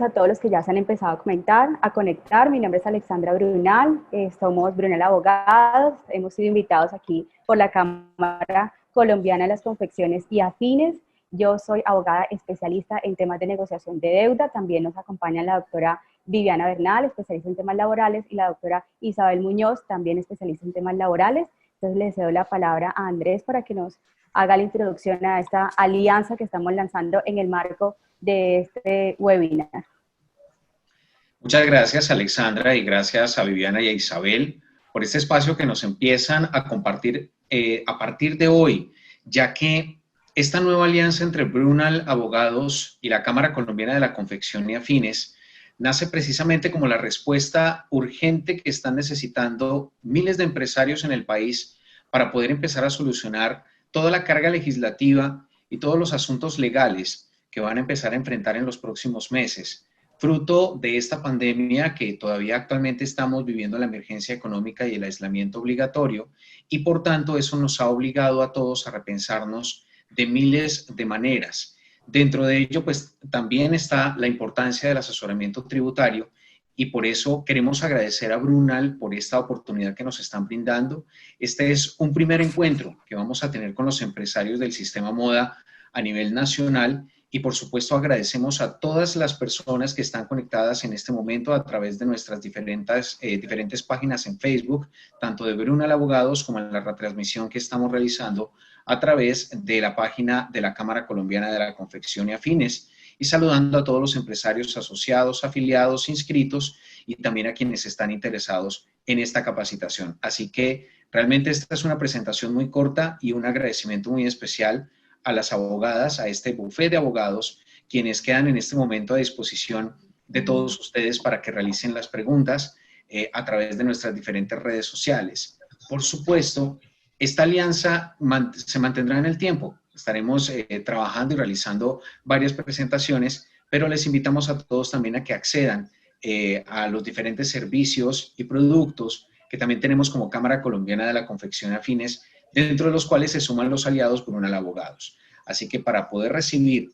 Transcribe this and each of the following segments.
a todos los que ya se han empezado a conectar. Mi nombre es Alexandra Brunal, somos Brunal Abogados, hemos sido invitados aquí por la Cámara Colombiana de las Confecciones y Afines. Yo soy abogada especialista en temas de negociación de deuda. También nos acompaña la doctora Viviana Bernal, especialista en temas laborales, y la doctora Isabel Muñoz, también especialista en temas laborales. Entonces le cedo la palabra a Andrés para que nos haga la introducción a esta alianza que estamos lanzando en el marco de este webinar. Muchas gracias, Alexandra, y gracias a Viviana y a Isabel por este espacio que nos empiezan a compartir a partir de hoy, ya que esta nueva alianza entre Brunal Abogados y la Cámara Colombiana de la Confección y Afines nace precisamente como la respuesta urgente que están necesitando miles de empresarios en el país para poder empezar a solucionar toda la carga legislativa y todos los asuntos legales que van a empezar a enfrentar en los próximos meses, fruto de esta pandemia que todavía actualmente estamos viviendo la emergencia económica y el aislamiento obligatorio, y por tanto eso nos ha obligado a todos a repensarnos de miles de maneras. Dentro de ello, pues también está la importancia del asesoramiento tributario, y por eso queremos agradecer a Brunal por esta oportunidad que nos están brindando. Este es un primer encuentro que vamos a tener con los empresarios del sistema moda a nivel nacional, y por supuesto agradecemos a todas las personas que están conectadas en este momento a través de nuestras diferentes páginas en Facebook, tanto de Brunal Abogados como en la retransmisión que estamos realizando a través de la página de la Cámara Colombiana de la Confección y Afines, y saludando a todos los empresarios asociados, afiliados, inscritos, y también a quienes están interesados en esta capacitación. Así que realmente esta es una presentación muy corta y un agradecimiento muy especial a las abogadas, a este bufete de abogados, quienes quedan en este momento a disposición de todos ustedes para que realicen las preguntas a través de nuestras diferentes redes sociales. Por supuesto, esta alianza se mantendrá en el tiempo. Estaremos trabajando y realizando varias presentaciones, pero les invitamos a todos también a que accedan a los diferentes servicios y productos que también tenemos como Cámara Colombiana de la Confección y Afines, dentro de los cuales se suman los aliados Brunal Abogados. Así que para poder recibir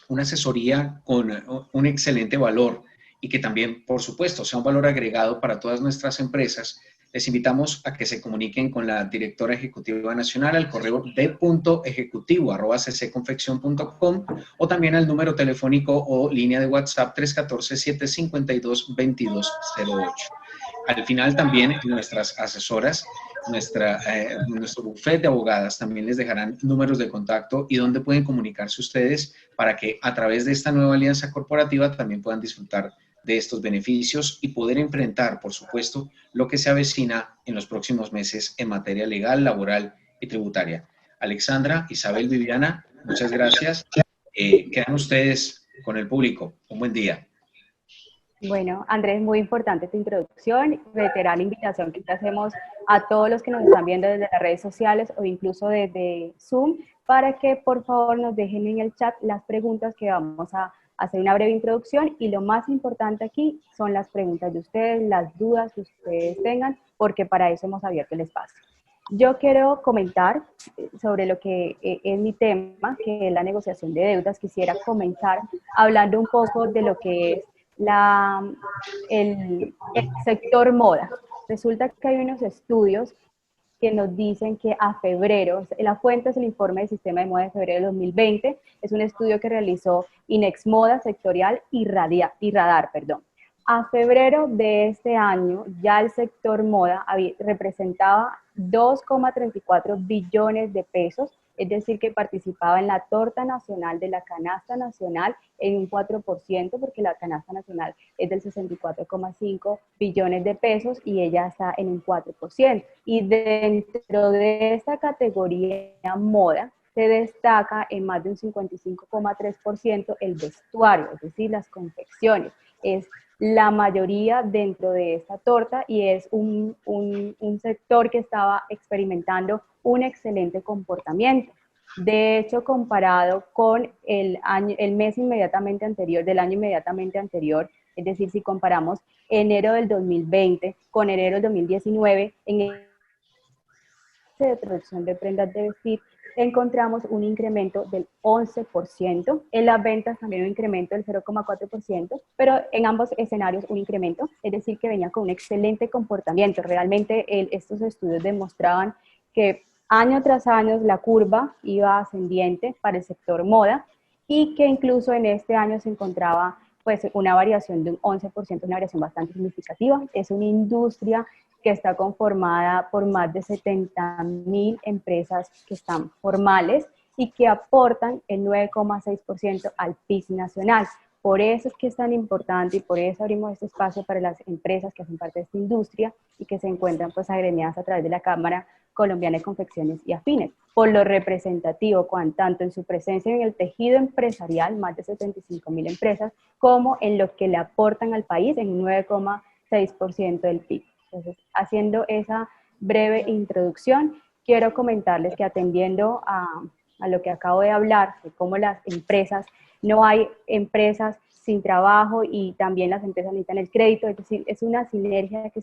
una asesoría con un excelente valor y que también, por supuesto, sea un valor agregado para todas nuestras empresas, les invitamos a que se comuniquen con la directora ejecutiva nacional al correo d.ejecutivo@ccconfeccion.com, o también al número telefónico o línea de WhatsApp 314-752-2208. Al final también nuestras asesoras, nuestro bufete de abogadas también les dejarán números de contacto y donde pueden comunicarse ustedes para que a través de esta nueva alianza corporativa también puedan disfrutar de estos beneficios y poder enfrentar, por supuesto, lo que se avecina en los próximos meses en materia legal, laboral y tributaria. Alexandra, Isabel, Viviana, muchas gracias. Quedan ustedes con el público. Un buen día. Bueno, Andrés, muy importante tu introducción, reiterar la invitación que te hacemos a todos los que nos están viendo desde las redes sociales o incluso desde Zoom, para que por favor nos dejen en el chat las preguntas, que vamos a hacer una breve introducción, y lo más importante aquí son las preguntas de ustedes, las dudas que ustedes tengan, porque para eso hemos abierto el espacio. Yo quiero comentar sobre lo que es mi tema, que es la negociación de deudas. Quisiera comenzar hablando un poco de lo que es el sector moda. Resulta que hay unos estudios que nos dicen que a febrero, la fuente es el informe del sistema de moda de febrero de 2020, es un estudio que realizó Inex Moda Sectorial y Radar. A febrero de este año, ya el sector moda representaba 2,34 billones de pesos, es decir, que participaba en la torta nacional de la canasta nacional en un 4%, porque la canasta nacional es del 64,5 billones de pesos y ella está en un 4%. Y dentro de esta categoría moda, se destaca en más de un 55,3% el vestuario, es decir, las confecciones. Es la mayoría dentro de esta torta y es un sector que estaba experimentando un excelente comportamiento. De hecho, comparado con el mes inmediatamente anterior, del año inmediatamente anterior, es decir, si comparamos enero del 2020 con enero del 2019, en de producción de prendas de vestir, encontramos un incremento del 11%, en las ventas también un incremento del 0,4%, pero en ambos escenarios un incremento, es decir, que venía con un excelente comportamiento. Realmente estos estudios demostraban que año tras año la curva iba ascendiente para el sector moda y que incluso en este año se encontraba pues una variación de un 11%, una variación bastante significativa. Es una industria que está conformada por más de 70.000 empresas que están formales y que aportan el 9,6% al PIB nacional. Por eso es que es tan importante y por eso abrimos este espacio para las empresas que hacen parte de esta industria y que se encuentran pues agremiadas a través de la Cámara Colombiana de Confecciones y Afines, por lo representativo, tanto en su presencia en el tejido empresarial, más de 75.000 empresas, como en lo que le aportan al país en 9,6% del PIB. Entonces, haciendo esa breve introducción, quiero comentarles que atendiendo a lo que acabo de hablar, de cómo las empresas, no hay empresas sin trabajo y también las empresas necesitan el crédito, es decir, es una sinergia que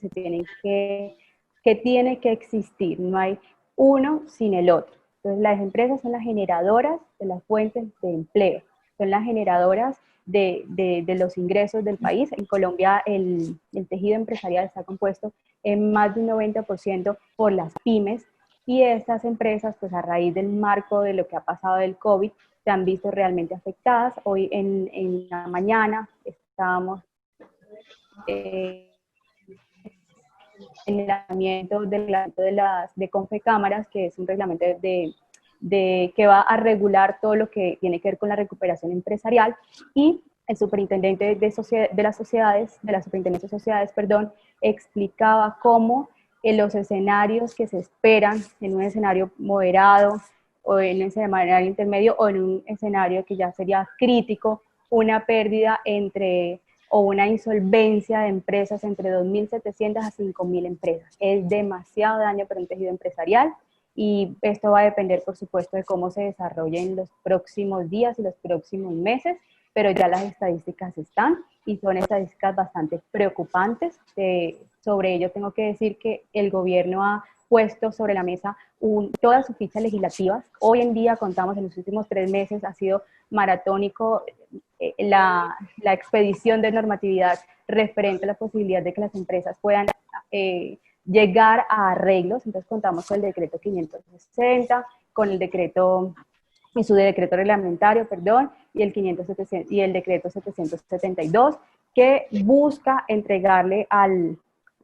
tiene que existir, no hay uno sin el otro. Entonces, las empresas son las generadoras de las fuentes de empleo, son las generadoras de los ingresos del país. En Colombia el tejido empresarial está compuesto en más de un 90% por las pymes y estas empresas, pues a raíz del marco de lo que ha pasado del COVID, se han visto realmente afectadas. Hoy en la mañana estábamos en el lanzamiento del reglamento de Confecámaras, que es un reglamento que va a regular todo lo que tiene que ver con la recuperación empresarial, y el superintendente de las sociedades, de la superintendencia de sociedades, perdón, explicaba cómo en los escenarios que se esperan, en un escenario moderado, o en un escenario intermedio, o en un escenario que ya sería crítico, una pérdida o una insolvencia de empresas entre 2.700 a 5.000 empresas. Es demasiado daño para un tejido empresarial y esto va a depender, por supuesto, de cómo se desarrolle en los próximos días y los próximos meses, pero ya las estadísticas están y son estadísticas bastante preocupantes. Sobre ello tengo que decir que el gobierno ha puesto sobre la mesa todas sus fichas legislativas. Hoy en día contamos, en los últimos 3 meses ha sido maratónico la expedición de normatividad referente a la posibilidad de que las empresas puedan llegar a arreglos. Entonces contamos con el decreto 560, con el decreto y su decreto reglamentario, perdón, y el decreto 772, que busca entregarle al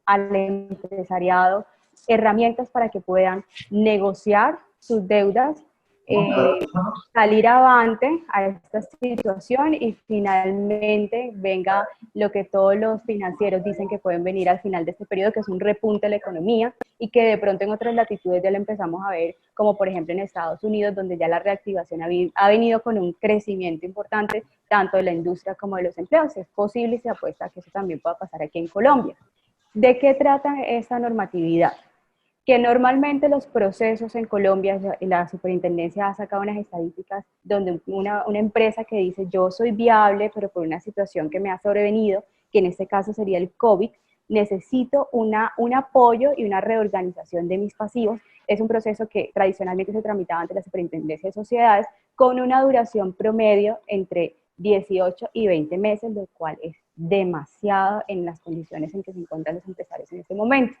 empresariado herramientas para que puedan negociar sus deudas, salir avante a esta situación y finalmente venga lo que todos los financieros dicen que pueden venir al final de este periodo, que es un repunte de la economía y que de pronto en otras latitudes ya lo empezamos a ver, como por ejemplo en Estados Unidos, donde ya la reactivación ha venido con un crecimiento importante tanto de la industria como de los empleos. Es posible y se apuesta a que eso también pueda pasar aquí en Colombia. ¿De qué trata esta normatividad? Que normalmente los procesos en Colombia, la superintendencia ha sacado unas estadísticas donde una empresa que dice yo soy viable, pero por una situación que me ha sobrevenido, que en este caso sería el COVID, necesito un apoyo y una reorganización de mis pasivos. Es un proceso que tradicionalmente se tramitaba ante la superintendencia de sociedades con una duración promedio entre 18 y 20 meses, lo cual es demasiado en las condiciones en que se encuentran los empresarios en este momento.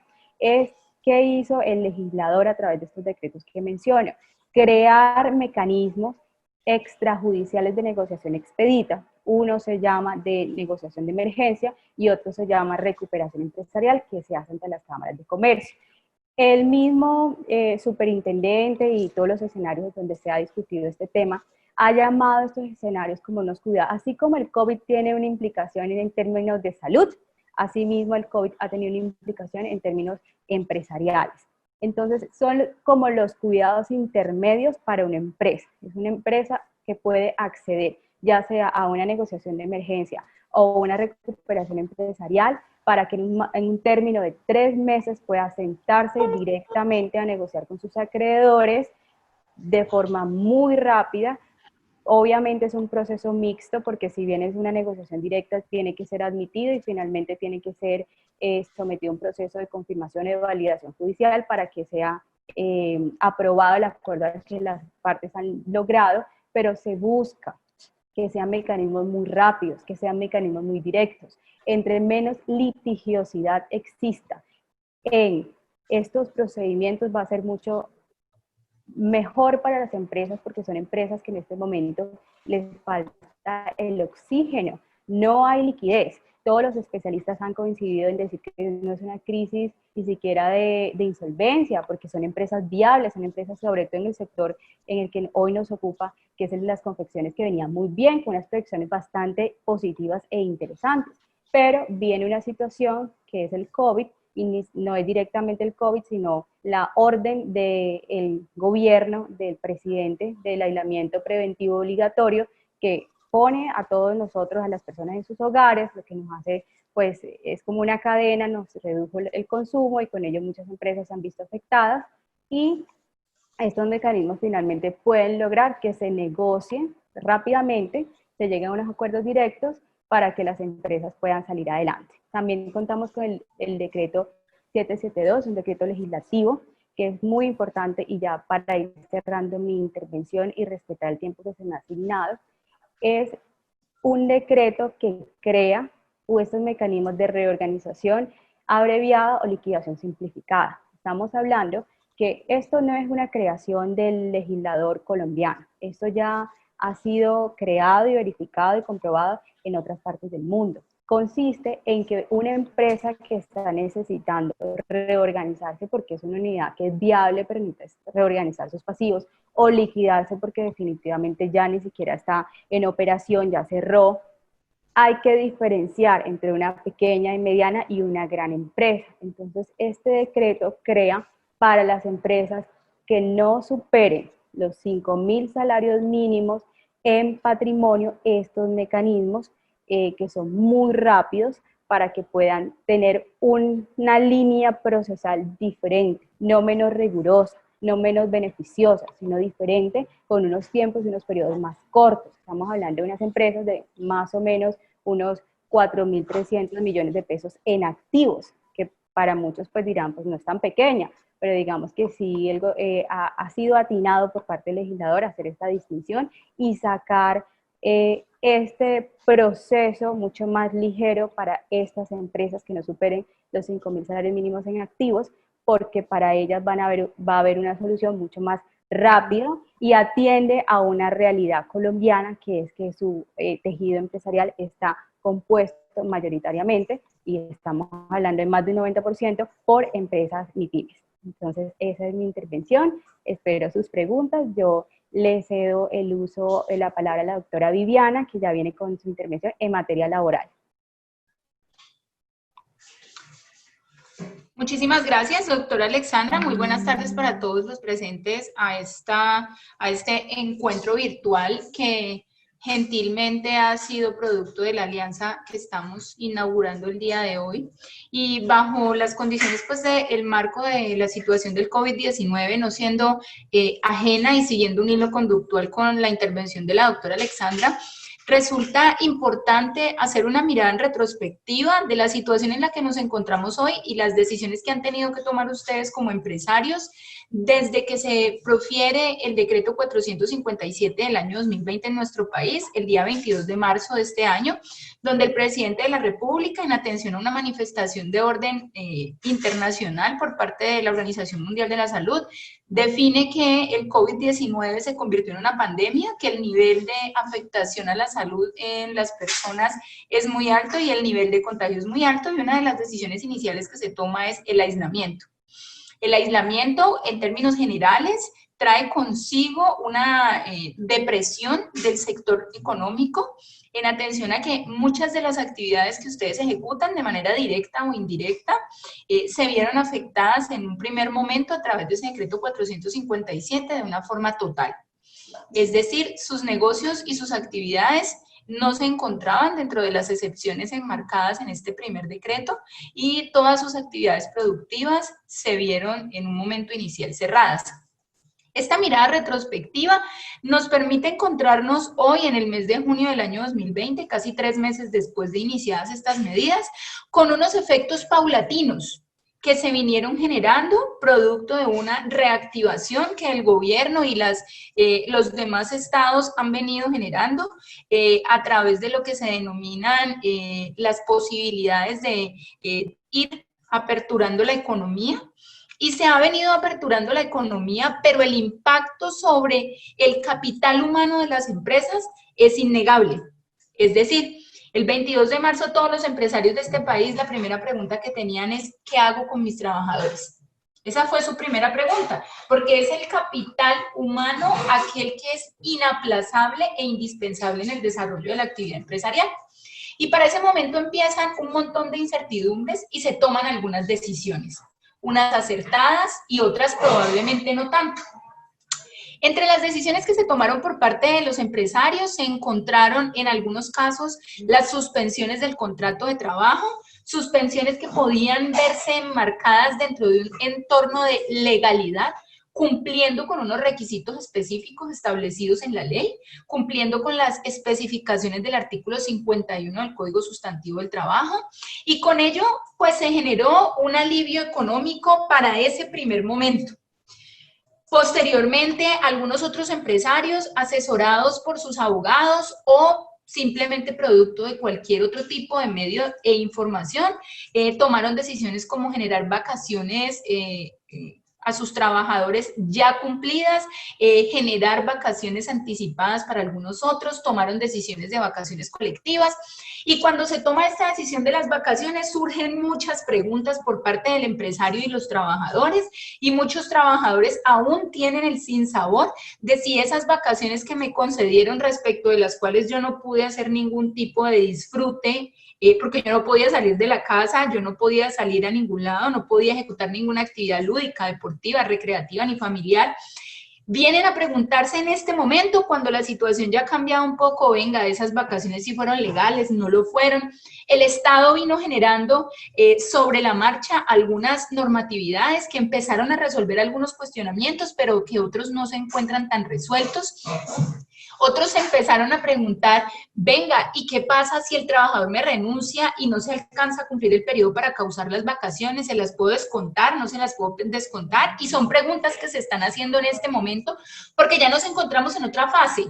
¿Qué hizo el legislador a través de estos decretos que menciono? Crear mecanismos extrajudiciales de negociación expedita. Uno se llama de negociación de emergencia y otro se llama recuperación empresarial, que se hace ante las cámaras de comercio. El mismo superintendente y todos los escenarios donde se ha discutido este tema ha llamado a estos escenarios como unos cuidados. Así como el COVID tiene una implicación en términos de salud, asimismo el COVID ha tenido una implicación en términos empresariales. Entonces, son como los cuidados intermedios para una empresa. Es una empresa que puede acceder ya sea a una negociación de emergencia o una recuperación empresarial para que en un término de 3 meses pueda sentarse directamente a negociar con sus acreedores de forma muy rápida. Obviamente es un proceso mixto porque si bien es una negociación directa, tiene que ser admitido y finalmente tiene que ser sometido a un proceso de confirmación y de validación judicial para que sea aprobado el acuerdo al que las partes han logrado, pero se busca que sean mecanismos muy rápidos, que sean mecanismos muy directos. Entre menos litigiosidad exista en estos procedimientos, va a ser mucho mejor para las empresas, porque son empresas que en este momento les falta el oxígeno, no hay liquidez. Todos los especialistas han coincidido en decir que no es una crisis ni siquiera de insolvencia, porque son empresas viables, son empresas sobre todo en el sector en el que hoy nos ocupa, que es el de las confecciones, que venían muy bien, con unas proyecciones bastante positivas e interesantes. Pero viene una situación que es el COVID, y no es directamente el COVID, sino la orden del gobierno, del presidente, del aislamiento preventivo obligatorio, que pone a todos nosotros, a las personas en sus hogares, lo que nos hace, pues, es como una cadena, nos redujo el consumo y con ello muchas empresas se han visto afectadas, y estos mecanismos finalmente pueden lograr que se negocien rápidamente, se lleguen a unos acuerdos directos para que las empresas puedan salir adelante. También contamos con el decreto 772, un decreto legislativo que es muy importante, y ya para ir cerrando mi intervención y respetar el tiempo que se me ha asignado, es un decreto que crea estos mecanismos de reorganización abreviada o liquidación simplificada. Estamos hablando que esto no es una creación del legislador colombiano, esto ya ha sido creado y verificado y comprobado en otras partes del mundo. Consiste en que una empresa que está necesitando reorganizarse porque es una unidad que es viable, pero necesita reorganizar sus pasivos, o liquidarse porque definitivamente ya ni siquiera está en operación, ya cerró, hay que diferenciar entre una pequeña y mediana y una gran empresa. Entonces, este decreto crea para las empresas que no superen los 5.000 salarios mínimos en patrimonio estos mecanismos que son muy rápidos para que puedan tener una línea procesal diferente, no menos rigurosa, no menos beneficiosa, sino diferente, con unos tiempos y unos periodos más cortos. Estamos hablando de unas empresas de más o menos unos 4.300 millones de pesos en activos, que para muchos pues dirán, pues no es tan pequeña, pero digamos que sí ha sido atinado por parte del legislador hacer esta distinción y sacar este proceso mucho más ligero para estas empresas que no superen los 5.000 salarios mínimos en activos, porque para ellas va a haber una solución mucho más rápida y atiende a una realidad colombiana, que es que su tejido empresarial está compuesto mayoritariamente, y estamos hablando de más de un 90% por empresas y pymes. Entonces, esa es mi intervención. Espero sus preguntas. Yo le cedo la palabra a la doctora Viviana, que ya viene con su intervención en materia laboral. Muchísimas gracias, doctora Alexandra. Muy buenas tardes para todos los presentes a este encuentro virtual que gentilmente ha sido producto de la alianza que estamos inaugurando el día de hoy, y bajo las condiciones pues del marco de la situación del COVID-19, no siendo ajena y siguiendo un hilo conductual con la intervención de la doctora Alexandra, resulta importante hacer una mirada en retrospectiva de la situación en la que nos encontramos hoy y las decisiones que han tenido que tomar ustedes como empresarios desde que se profiere el decreto 457 del año 2020 en nuestro país, el día 22 de marzo de este año, donde el presidente de la República, en atención a una manifestación de orden internacional por parte de la Organización Mundial de la Salud, define que el COVID-19 se convirtió en una pandemia, que el nivel de afectación a la salud en las personas es muy alto y el nivel de contagio es muy alto, y una de las decisiones iniciales que se toma es el aislamiento. El aislamiento, en términos generales, trae consigo una depresión del sector económico, en atención a que muchas de las actividades que ustedes ejecutan de manera directa o indirecta se vieron afectadas en un primer momento a través de ese decreto 457 de una forma total. Es decir, sus negocios y sus actividades no se encontraban dentro de las excepciones enmarcadas en este primer decreto, y todas sus actividades productivas se vieron en un momento inicial cerradas. Esta mirada retrospectiva nos permite encontrarnos hoy, en el mes de junio del año 2020, casi 3 meses después de iniciadas estas medidas, con unos efectos paulatinos que se vinieron generando producto de una reactivación que el gobierno y los demás estados han venido generando a través de lo que se denominan las posibilidades de ir aperturando la economía. Y se ha venido aperturando la economía, pero el impacto sobre el capital humano de las empresas es innegable. Es decir, el 22 de marzo todos los empresarios de este país, la primera pregunta que tenían es ¿qué hago con mis trabajadores? Esa fue su primera pregunta, porque es el capital humano aquel que es inaplazable e indispensable en el desarrollo de la actividad empresarial. Y para ese momento empiezan un montón de incertidumbres y se toman algunas decisiones, unas acertadas y otras probablemente no tanto. Entre las decisiones que se tomaron por parte de los empresarios se encontraron en algunos casos las suspensiones del contrato de trabajo, suspensiones que podían verse enmarcadas dentro de un entorno de legalidad, cumpliendo con unos requisitos específicos establecidos en la ley, cumpliendo con las especificaciones del artículo 51 del Código Sustantivo del Trabajo, y con ello pues se generó un alivio económico para ese primer momento. Posteriormente, algunos otros empresarios, asesorados por sus abogados o simplemente producto de cualquier otro tipo de medio e información, tomaron decisiones como generar vacaciones a sus trabajadores ya cumplidas, generar vacaciones anticipadas para algunos otros, tomaron decisiones de vacaciones colectivas. Y cuando se toma esta decisión de las vacaciones, surgen muchas preguntas por parte del empresario y los trabajadores, y muchos trabajadores aún tienen el sinsabor de si esas vacaciones que me concedieron, respecto de las cuales yo no pude hacer ningún tipo de disfrute, porque yo no podía salir de la casa, yo no podía salir a ningún lado, no podía ejecutar ninguna actividad lúdica, deportiva, recreativa ni familiar, vienen a preguntarse en este momento, cuando la situación ya ha cambiado un poco, venga, esas vacaciones sí fueron legales, no lo fueron. El Estado vino generando sobre la marcha algunas normatividades que empezaron a resolver algunos cuestionamientos, pero que otros no se encuentran tan resueltos. Otros empezaron a preguntar, venga, ¿y qué pasa si el trabajador me renuncia y no se alcanza a cumplir el periodo para causar las vacaciones? ¿Se las puedo descontar? ¿No se las puedo descontar? Y son preguntas que se están haciendo en este momento porque ya nos encontramos en otra fase.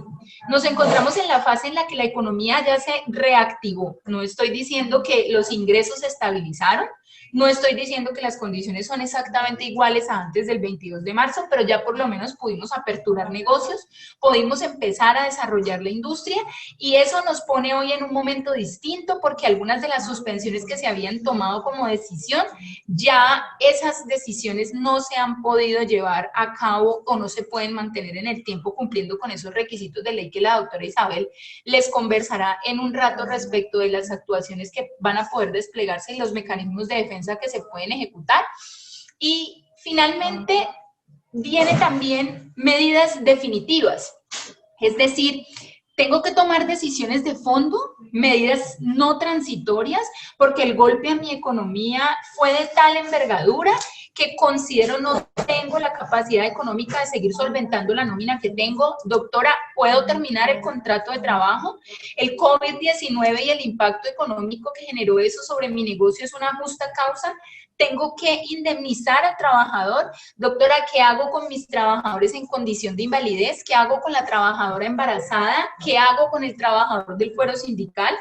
Nos encontramos en la fase en la que la economía ya se reactivó. No estoy diciendo que los ingresos se estabilizaron, no estoy diciendo que las condiciones son exactamente iguales a antes del 22 de marzo, pero ya por lo menos pudimos aperturar negocios, pudimos empezar a desarrollar la industria, y eso nos pone hoy en un momento distinto porque algunas de las suspensiones que se habían tomado como decisión, ya esas decisiones no se han podido llevar a cabo o no se pueden mantener en el tiempo cumpliendo con esos requisitos de ley que la doctora Isabel les conversará en un rato respecto de las actuaciones que van a poder desplegarse y los mecanismos de defensa que se pueden ejecutar. Y finalmente viene también medidas definitivas, es decir, tengo que tomar decisiones de fondo, medidas no transitorias, porque el golpe a mi economía fue de tal envergadura que considero no tengo la capacidad económica de seguir solventando la nómina que tengo. Doctora, ¿puedo terminar el contrato de trabajo? El COVID-19 y el impacto económico que generó eso sobre mi negocio es una justa causa. Tengo que indemnizar al trabajador. Doctora, ¿qué hago con mis trabajadores en condición de invalidez? ¿Qué hago con la trabajadora embarazada? ¿Qué hago con el trabajador del fuero sindical?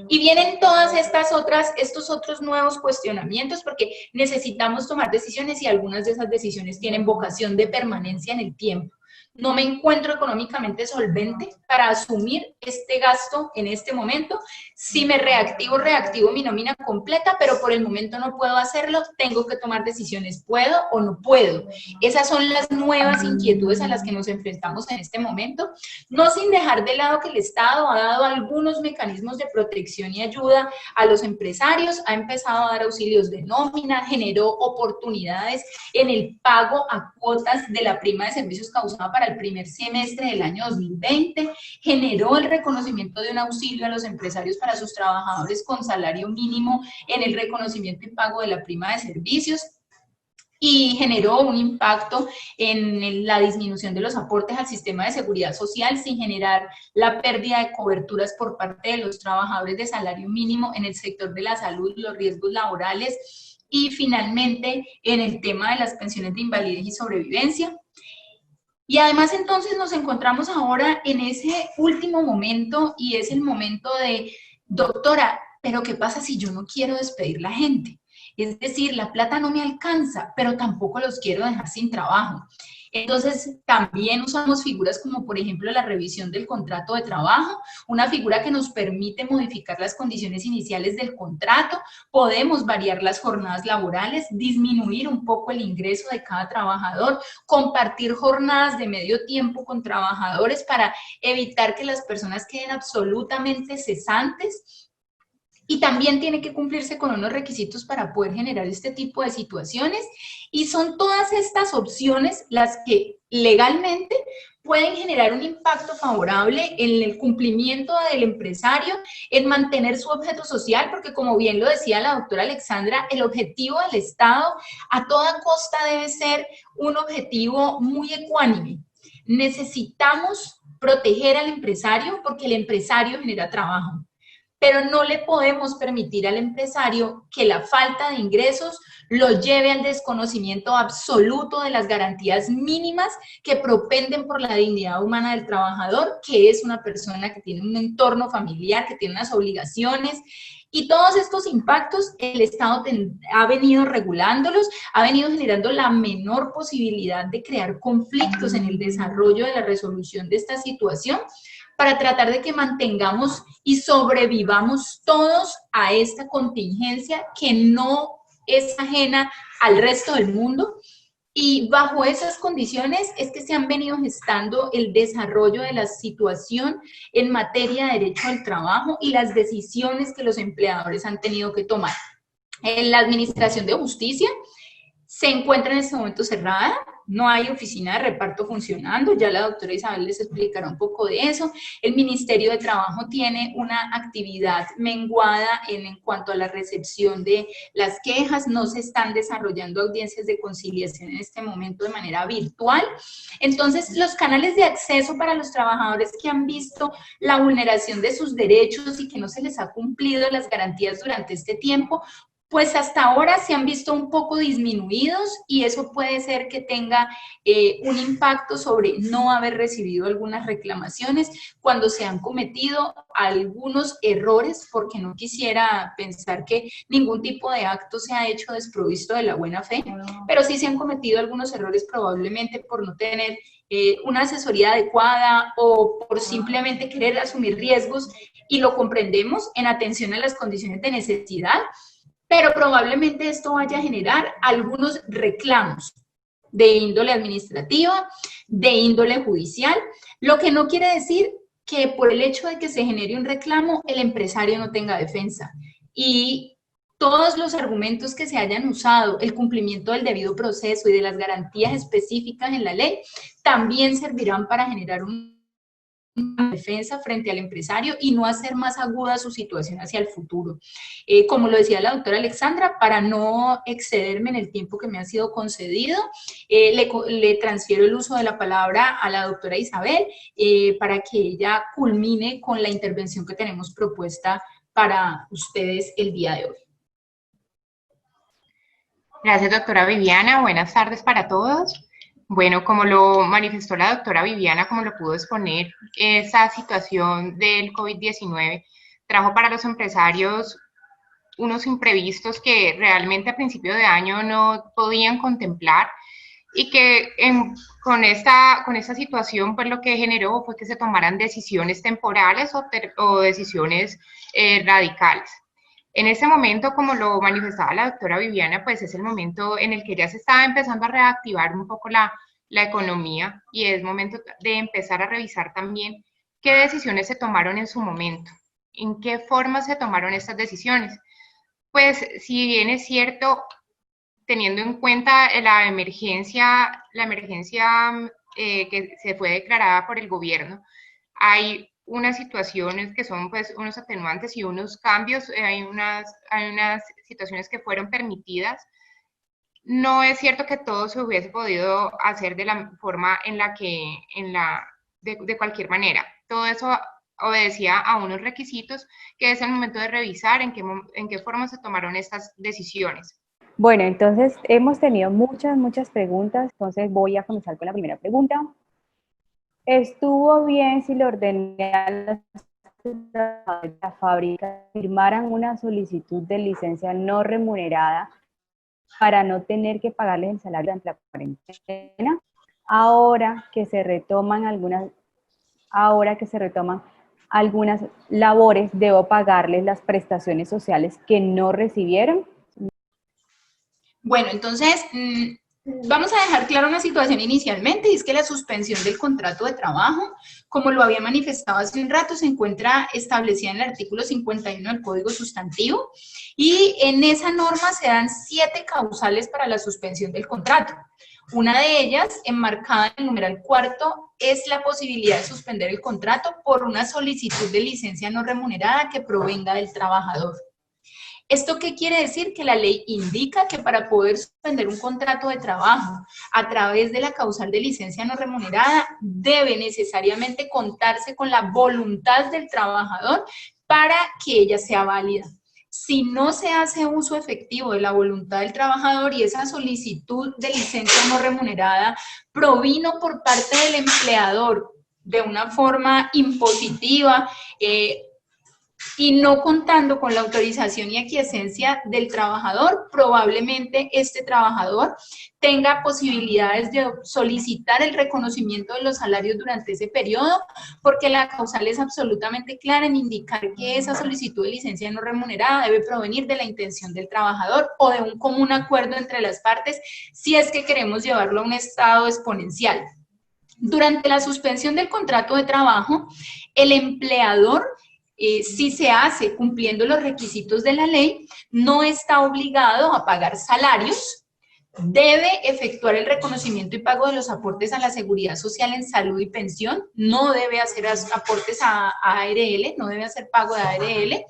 Y vienen todas estos otros nuevos cuestionamientos porque necesitamos tomar decisiones y algunas de esas decisiones tienen vocación de permanencia en el tiempo. No me encuentro económicamente solvente para asumir este gasto en este momento. Si me reactivo mi nómina completa, pero por el momento no puedo hacerlo, tengo que tomar decisiones, ¿puedo o no puedo? Esas son las nuevas inquietudes a las que nos enfrentamos en este momento, no sin dejar de lado que el Estado ha dado algunos mecanismos de protección y ayuda a los empresarios, ha empezado a dar auxilios de nómina, generó oportunidades en el pago a cuotas de la prima de servicios causada para el primer semestre del año 2020, generó el reconocimiento de un auxilio a los empresarios para sus trabajadores con salario mínimo en el reconocimiento y pago de la prima de servicios, y generó un impacto en la disminución de los aportes al sistema de seguridad social sin generar la pérdida de coberturas por parte de los trabajadores de salario mínimo en el sector de la salud, los riesgos laborales y finalmente en el tema de las pensiones de invalidez y sobrevivencia. Y además entonces nos encontramos ahora en ese último momento y es el momento de, doctora, pero ¿qué pasa si yo no quiero despedir la gente? Es decir, la plata no me alcanza, pero tampoco los quiero dejar sin trabajo. Entonces, también usamos figuras como, por ejemplo, la revisión del contrato de trabajo, una figura que nos permite modificar las condiciones iniciales del contrato, podemos variar las jornadas laborales, disminuir un poco el ingreso de cada trabajador, compartir jornadas de medio tiempo con trabajadores para evitar que las personas queden absolutamente cesantes. Y también tiene que cumplirse con unos requisitos para poder generar este tipo de situaciones. Y son todas estas opciones las que legalmente pueden generar un impacto favorable en el cumplimiento del empresario, en mantener su objeto social, porque como bien lo decía la doctora Alexandra, el objetivo del Estado a toda costa debe ser un objetivo muy ecuánime. Necesitamos proteger al empresario porque el empresario genera trabajo. Pero no le podemos permitir al empresario que la falta de ingresos lo lleve al desconocimiento absoluto de las garantías mínimas que propenden por la dignidad humana del trabajador, que es una persona que tiene un entorno familiar, que tiene unas obligaciones. Y todos estos impactos el Estado ha venido regulándolos, ha venido generando la menor posibilidad de crear conflictos en el desarrollo de la resolución de esta situación, para tratar de que mantengamos y sobrevivamos todos a esta contingencia que no es ajena al resto del mundo. Y bajo esas condiciones es que se han venido gestando el desarrollo de la situación en materia de derecho al trabajo y las decisiones que los empleadores han tenido que tomar. En la Administración de Justicia se encuentra en este momento cerrada, no hay oficina de reparto funcionando, ya la doctora Isabel les explicará un poco de eso. El Ministerio de Trabajo tiene una actividad menguada en cuanto a la recepción de las quejas, no se están desarrollando audiencias de conciliación en este momento de manera virtual. Entonces, los canales de acceso para los trabajadores que han visto la vulneración de sus derechos y que no se les ha cumplido las garantías durante este tiempo, pues hasta ahora se han visto un poco disminuidos y eso puede ser que tenga un impacto sobre no haber recibido algunas reclamaciones cuando se han cometido algunos errores, porque no quisiera pensar que ningún tipo de acto se ha hecho desprovisto de la buena fe, pero sí se han cometido algunos errores probablemente por no tener una asesoría adecuada o por simplemente querer asumir riesgos, y lo comprendemos en atención a las condiciones de necesidad. Pero probablemente esto vaya a generar algunos reclamos de índole administrativa, de índole judicial, lo que no quiere decir que por el hecho de que se genere un reclamo, el empresario no tenga defensa. Y todos los argumentos que se hayan usado, el cumplimiento del debido proceso y de las garantías específicas en la ley, también servirán para generar una defensa frente al empresario y no hacer más aguda su situación hacia el futuro. Como lo decía la doctora Alexandra, para no excederme en el tiempo que me ha sido concedido, le transfiero el uso de la palabra a la doctora Isabel para que ella culmine con la intervención que tenemos propuesta para ustedes el día de hoy. Gracias, doctora Viviana. Buenas tardes para todos. Bueno, como lo manifestó la doctora Viviana, como lo pudo exponer, esa situación del COVID-19 trajo para los empresarios unos imprevistos que realmente a principio de año no podían contemplar y que con esta situación pues lo que generó fue que se tomaran decisiones temporales o decisiones radicales. En ese momento, como lo manifestaba la doctora Viviana, pues es el momento en el que ya se estaba empezando a reactivar un poco la economía y es momento de empezar a revisar también qué decisiones se tomaron en su momento, en qué forma se tomaron estas decisiones. Pues si bien es cierto, teniendo en cuenta la emergencia que se fue declarada por el gobierno, hay unas situaciones que son pues unos atenuantes y unos cambios, hay unas situaciones que fueron permitidas. No es cierto que todo se hubiese podido hacer de la forma de cualquier manera. Todo eso obedecía a unos requisitos que es el momento de revisar en qué forma se tomaron estas decisiones. Bueno, entonces hemos tenido muchas preguntas, entonces voy a comenzar con la primera pregunta. ¿Estuvo bien si le ordené a los trabajadores de la fábrica firmaran una solicitud de licencia no remunerada para no tener que pagarles el salario durante la cuarentena? Ahora que se retoman algunas labores, ¿debo pagarles las prestaciones sociales que no recibieron? Bueno, entonces, vamos a dejar clara una situación inicialmente, y es que la suspensión del contrato de trabajo, como lo había manifestado hace un rato, se encuentra establecida en el artículo 51 del Código Sustantivo, y en esa norma se dan 7 causales para la suspensión del contrato. Una de ellas, enmarcada en el numeral 4, es la posibilidad de suspender el contrato por una solicitud de licencia no remunerada que provenga del trabajador. ¿Esto qué quiere decir? Que la ley indica que para poder suspender un contrato de trabajo a través de la causal de licencia no remunerada, debe necesariamente contarse con la voluntad del trabajador para que ella sea válida. Si no se hace uso efectivo de la voluntad del trabajador y esa solicitud de licencia no remunerada provino por parte del empleador de una forma impositiva, y no contando con la autorización y aquiescencia del trabajador, probablemente este trabajador tenga posibilidades de solicitar el reconocimiento de los salarios durante ese periodo, porque la causal es absolutamente clara en indicar que esa solicitud de licencia no remunerada debe provenir de la intención del trabajador o de un común acuerdo entre las partes, si es que queremos llevarlo a un estado exponencial. Durante la suspensión del contrato de trabajo, el empleador, si se hace cumpliendo los requisitos de la ley, no está obligado a pagar salarios, debe efectuar el reconocimiento y pago de los aportes a la seguridad social en salud y pensión, no debe hacer aportes a ARL, no debe hacer pago de ARL,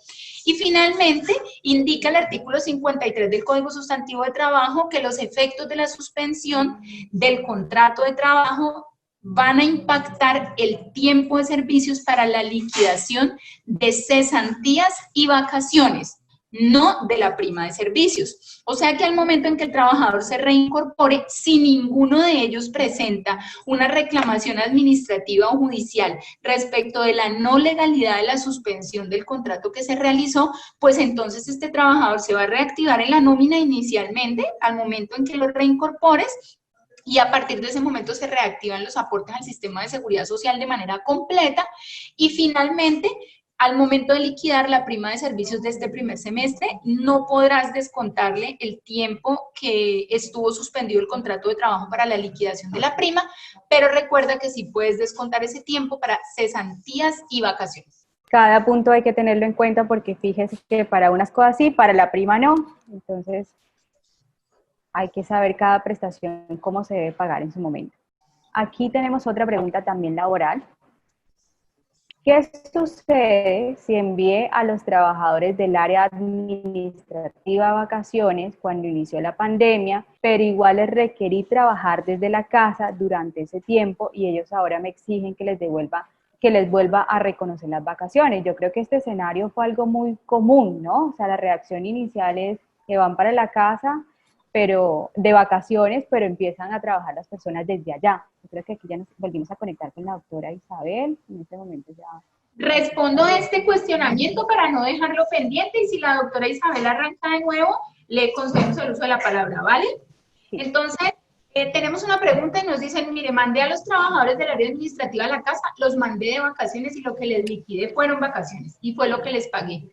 y finalmente indica el artículo 53 del Código Sustantivo de Trabajo que los efectos de la suspensión del contrato de trabajo van a impactar el tiempo de servicios para la liquidación de cesantías y vacaciones, no de la prima de servicios. O sea que al momento en que el trabajador se reincorpore, si ninguno de ellos presenta una reclamación administrativa o judicial respecto de la no legalidad de la suspensión del contrato que se realizó, pues entonces este trabajador se va a reactivar en la nómina inicialmente al momento en que lo reincorpores, y a partir de ese momento se reactivan los aportes al sistema de seguridad social de manera completa, y finalmente, al momento de liquidar la prima de servicios de este primer semestre, no podrás descontarle el tiempo que estuvo suspendido el contrato de trabajo para la liquidación de la prima, pero recuerda que sí puedes descontar ese tiempo para cesantías y vacaciones. Cada punto hay que tenerlo en cuenta porque fíjese que para unas cosas sí, para la prima no, entonces hay que saber cada prestación cómo se debe pagar en su momento. Aquí tenemos otra pregunta también laboral. ¿Qué sucede si envié a los trabajadores del área administrativa a vacaciones cuando inició la pandemia, pero igual les requerí trabajar desde la casa durante ese tiempo y ellos ahora me exigen que les vuelva a reconocer las vacaciones? Yo creo que este escenario fue algo muy común, ¿no? O sea, la reacción inicial es que van para la casa, pero de vacaciones, pero empiezan a trabajar las personas desde allá. Yo creo que aquí ya nos volvimos a conectar con la doctora Isabel, en este momento ya. Respondo a este cuestionamiento para no dejarlo pendiente, y si la doctora Isabel arranca de nuevo, le concedemos el uso de la palabra, ¿vale? Sí. Entonces, tenemos una pregunta y nos dicen, mire, mandé a los trabajadores del área administrativa a la casa, los mandé de vacaciones y lo que les liquidé fueron vacaciones y fue lo que les pagué.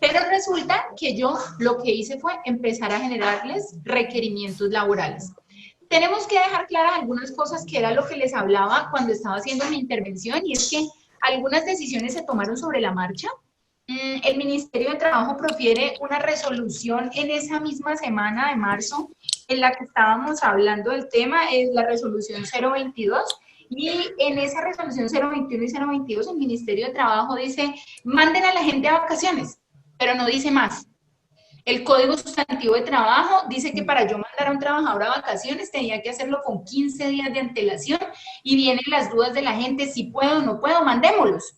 Pero resulta que yo lo que hice fue empezar a generarles requerimientos laborales. Tenemos que dejar claras algunas cosas que era lo que les hablaba cuando estaba haciendo mi intervención, y es que algunas decisiones se tomaron sobre la marcha. El Ministerio de Trabajo profiere una resolución en esa misma semana de marzo en la que estábamos hablando del tema, es la resolución 022, y en esa resolución 021 y 022 el Ministerio de Trabajo dice, manden a la gente a vacaciones, pero no dice más. El Código Sustantivo de Trabajo dice que para yo mandar a un trabajador a vacaciones tenía que hacerlo con 15 días de antelación, y vienen las dudas de la gente, si puedo o no puedo, mandémoslos.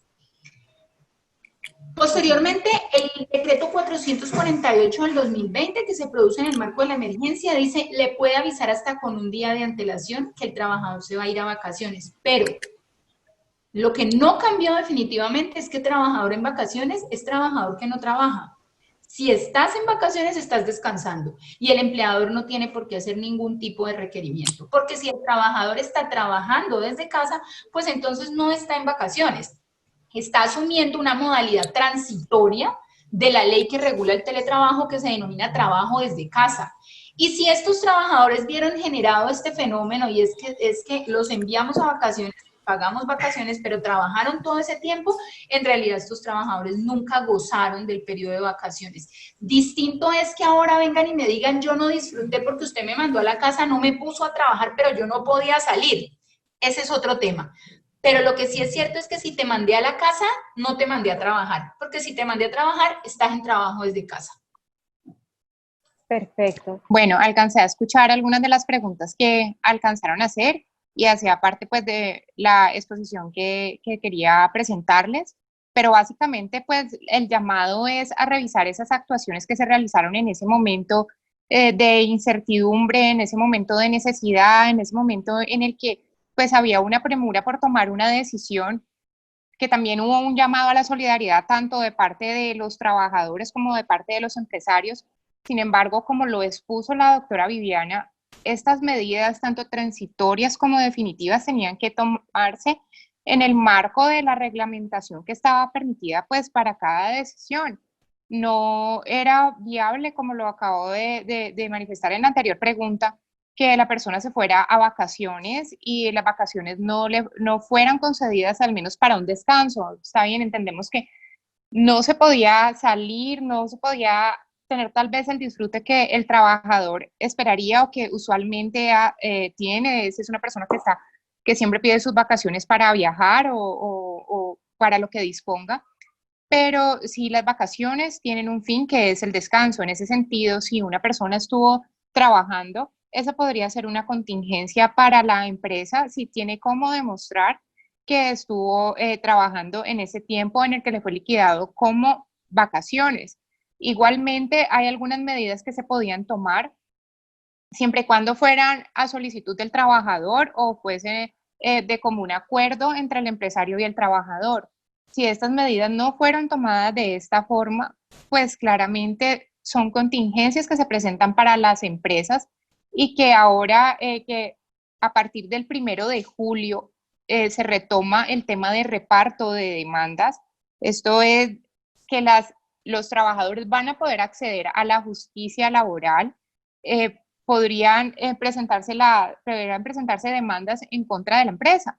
Posteriormente, el decreto 448 del 2020, que se produce en el marco de la emergencia, dice, le puede avisar hasta con un día de antelación que el trabajador se va a ir a vacaciones, pero lo que no cambió definitivamente es que trabajador en vacaciones es trabajador que no trabaja. Si estás en vacaciones, estás descansando y el empleador no tiene por qué hacer ningún tipo de requerimiento, porque si el trabajador está trabajando desde casa, pues entonces no está en vacaciones, está asumiendo una modalidad transitoria de la ley que regula el teletrabajo, que se denomina trabajo desde casa. Y si estos trabajadores vieron generado este fenómeno y es que los enviamos a vacaciones, pagamos vacaciones, pero trabajaron todo ese tiempo, en realidad estos trabajadores nunca gozaron del periodo de vacaciones. Distinto es que ahora vengan y me digan, yo no disfruté porque usted me mandó a la casa, no me puso a trabajar, pero yo no podía salir. Ese es otro tema. Pero lo que sí es cierto es que si te mandé a la casa, no te mandé a trabajar, porque si te mandé a trabajar, estás en trabajo desde casa. Perfecto. Bueno, alcancé a escuchar algunas de las preguntas que alcanzaron a hacer y hacía parte pues de la exposición que quería presentarles, pero básicamente pues el llamado es a revisar esas actuaciones que se realizaron en ese momento de incertidumbre, en ese momento de necesidad, en ese momento en el que pues había una premura por tomar una decisión, que también hubo un llamado a la solidaridad tanto de parte de los trabajadores como de parte de los empresarios. Sin embargo, como lo expuso la doctora Viviana, estas medidas, tanto transitorias como definitivas, tenían que tomarse en el marco de la reglamentación que estaba permitida pues para cada decisión. No era viable, como lo acabo de manifestar en la anterior pregunta, que la persona se fuera a vacaciones y las vacaciones no fueran concedidas al menos para un descanso. Está bien, entendemos que no se podía salir, no se podía tener tal vez el disfrute que el trabajador esperaría o que usualmente tiene. Es una persona que siempre pide sus vacaciones para viajar o para lo que disponga. Pero si las vacaciones tienen un fin que es el descanso. En ese sentido, si una persona estuvo trabajando, esa podría ser una contingencia para la empresa si tiene cómo demostrar que estuvo trabajando en ese tiempo en el que le fue liquidado como vacaciones. Igualmente, hay algunas medidas que se podían tomar siempre y cuando fueran a solicitud del trabajador o fuese de común acuerdo entre el empresario y el trabajador. Si estas medidas no fueron tomadas de esta forma, pues claramente son contingencias que se presentan para las empresas y que ahora que a partir del 1 de julio se retoma el tema de reparto de demandas. Esto es que los trabajadores van a poder acceder a la justicia laboral, podrían deberían presentarse demandas en contra de la empresa.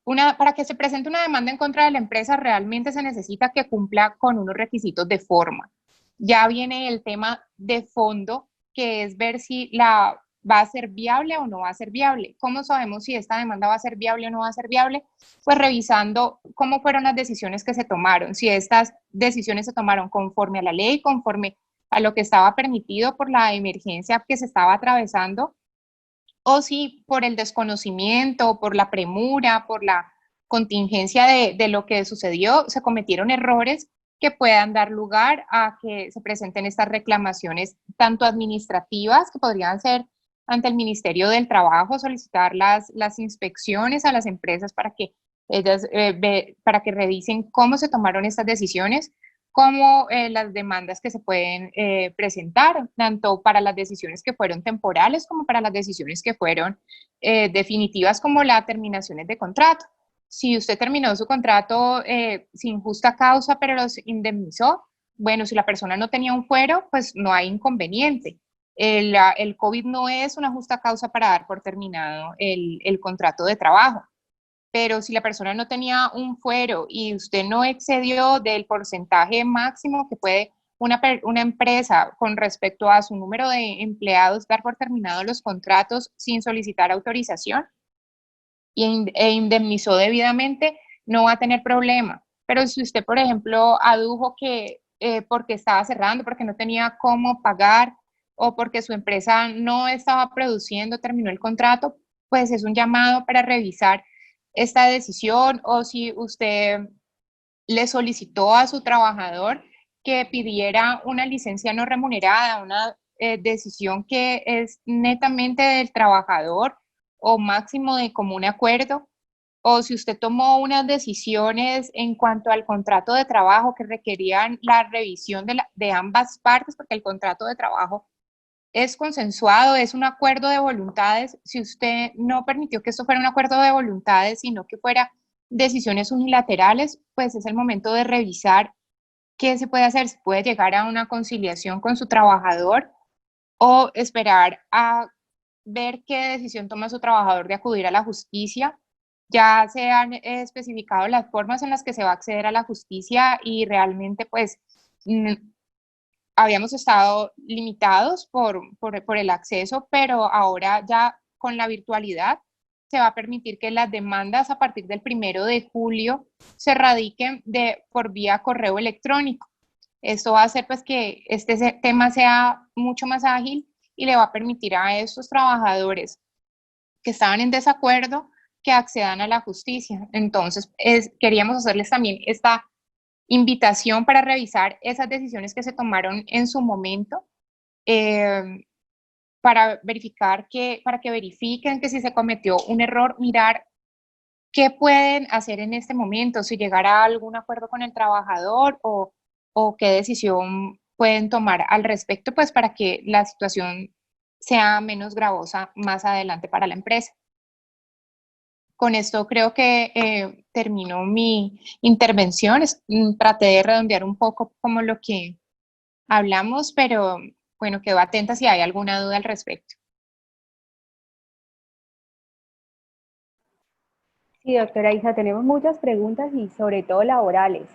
Para que se presente una demanda en contra de la empresa, realmente se necesita que cumpla con unos requisitos de forma. Ya viene el tema de fondo, que es ver si va a ser viable o no va a ser viable. ¿Cómo sabemos si esta demanda va a ser viable o no va a ser viable? Pues revisando cómo fueron las decisiones que se tomaron, si estas decisiones se tomaron conforme a la ley, conforme a lo que estaba permitido por la emergencia que se estaba atravesando, o si por el desconocimiento, por la premura, por la contingencia de lo que sucedió, se cometieron errores que puedan dar lugar a que se presenten estas reclamaciones, tanto administrativas, que podrían ser ante el Ministerio del Trabajo, solicitar las inspecciones a las empresas para que ellas para que revisen cómo se tomaron estas decisiones, como las demandas que se pueden presentar, tanto para las decisiones que fueron temporales como para las decisiones que fueron definitivas, como las terminaciones de contrato. Si usted terminó su contrato sin justa causa, pero los indemnizó, bueno, si la persona no tenía un fuero, pues no hay inconveniente. El COVID no es una justa causa para dar por terminado el contrato de trabajo. Pero si la persona no tenía un fuero y usted no excedió del porcentaje máximo que puede una empresa con respecto a su número de empleados dar por terminados los contratos sin solicitar autorización e indemnizó debidamente, no va a tener problema. Pero si usted, por ejemplo, adujo que porque estaba cerrando, porque no tenía cómo pagar o porque su empresa no estaba produciendo, terminó el contrato, pues es un llamado para revisar esta decisión, o si usted le solicitó a su trabajador que pidiera una licencia no remunerada, una decisión que es netamente del trabajador o máximo de común acuerdo, o si usted tomó unas decisiones en cuanto al contrato de trabajo que requerían la revisión de ambas partes, porque el contrato de trabajo es consensuado, es un acuerdo de voluntades. Si usted no permitió que esto fuera un acuerdo de voluntades, sino que fuera decisiones unilaterales, pues es el momento de revisar qué se puede hacer. Se puede llegar a una conciliación con su trabajador o esperar a ver qué decisión toma su trabajador de acudir a la justicia. Ya se han especificado las formas en las que se va a acceder a la justicia y realmente pues habíamos estado limitados por el acceso, pero ahora ya con la virtualidad se va a permitir que las demandas a partir del 1 de julio se radiquen por vía correo electrónico. Esto va a hacer pues que este tema sea mucho más ágil y le va a permitir a estos trabajadores que estaban en desacuerdo que accedan a la justicia. Entonces, queríamos hacerles también esta invitación para revisar esas decisiones que se tomaron en su momento, para que verifiquen que si se cometió un error, mirar qué pueden hacer en este momento, si llegar a algún acuerdo con el trabajador o qué decisión pueden tomar al respecto, pues para que la situación sea menos gravosa más adelante para la empresa. Con esto creo que terminó mi intervención. Traté de redondear un poco como lo que hablamos, pero bueno, quedo atenta si hay alguna duda al respecto. Sí, doctora Isa, tenemos muchas preguntas y sobre todo laborales.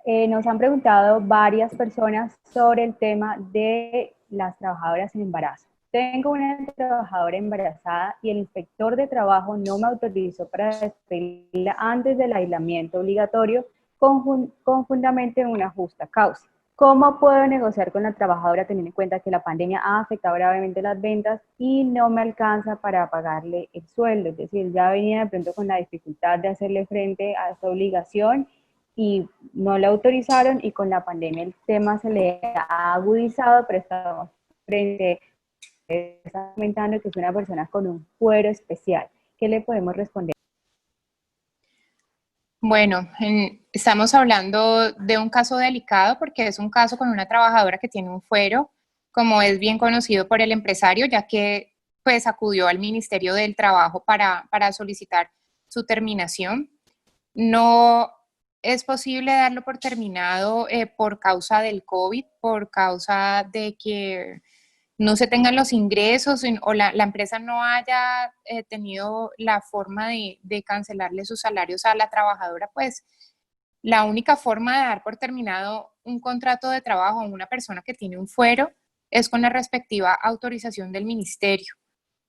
Nos han preguntado varias personas sobre el tema de las trabajadoras en embarazo. Tengo una trabajadora embarazada y el inspector de trabajo no me autorizó para despedirla antes del aislamiento obligatorio con fundamento en una justa causa. ¿Cómo puedo negociar con la trabajadora teniendo en cuenta que la pandemia ha afectado gravemente las ventas y no me alcanza para pagarle el sueldo? Es decir, ya venía de pronto con la dificultad de hacerle frente a esta obligación y no la autorizaron, y con la pandemia el tema se le ha agudizado, pero estamos frente, está comentando que es una persona con un fuero especial. ¿Qué le podemos responder? Bueno, estamos hablando de un caso delicado porque es un caso con una trabajadora que tiene un fuero, como es bien conocido por el empresario, ya que pues acudió al Ministerio del Trabajo para solicitar su terminación. No es posible darlo por terminado por causa del COVID, por causa de que no se tengan los ingresos o la empresa no haya tenido la forma de cancelarle sus salarios a la trabajadora. Pues la única forma de dar por terminado un contrato de trabajo a una persona que tiene un fuero es con la respectiva autorización del ministerio.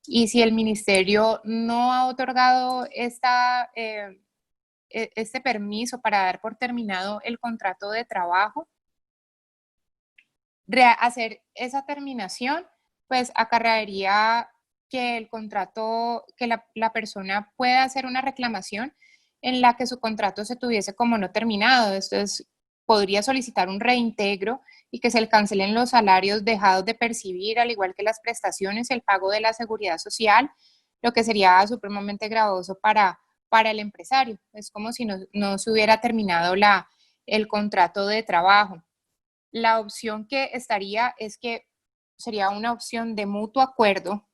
Y si el ministerio no ha otorgado este permiso para dar por terminado el contrato de trabajo, hacer esa terminación, pues acarrearía que el contrato, que la persona pueda hacer una reclamación en la que su contrato se tuviese como no terminado. Esto es, podría solicitar un reintegro y que se le cancelen los salarios dejados de percibir, al igual que las prestaciones y el pago de la seguridad social, lo que sería supremamente gravoso para el empresario. Es como si no se hubiera terminado el contrato de trabajo. La opción que estaría es que sería una opción de mutuo acuerdo.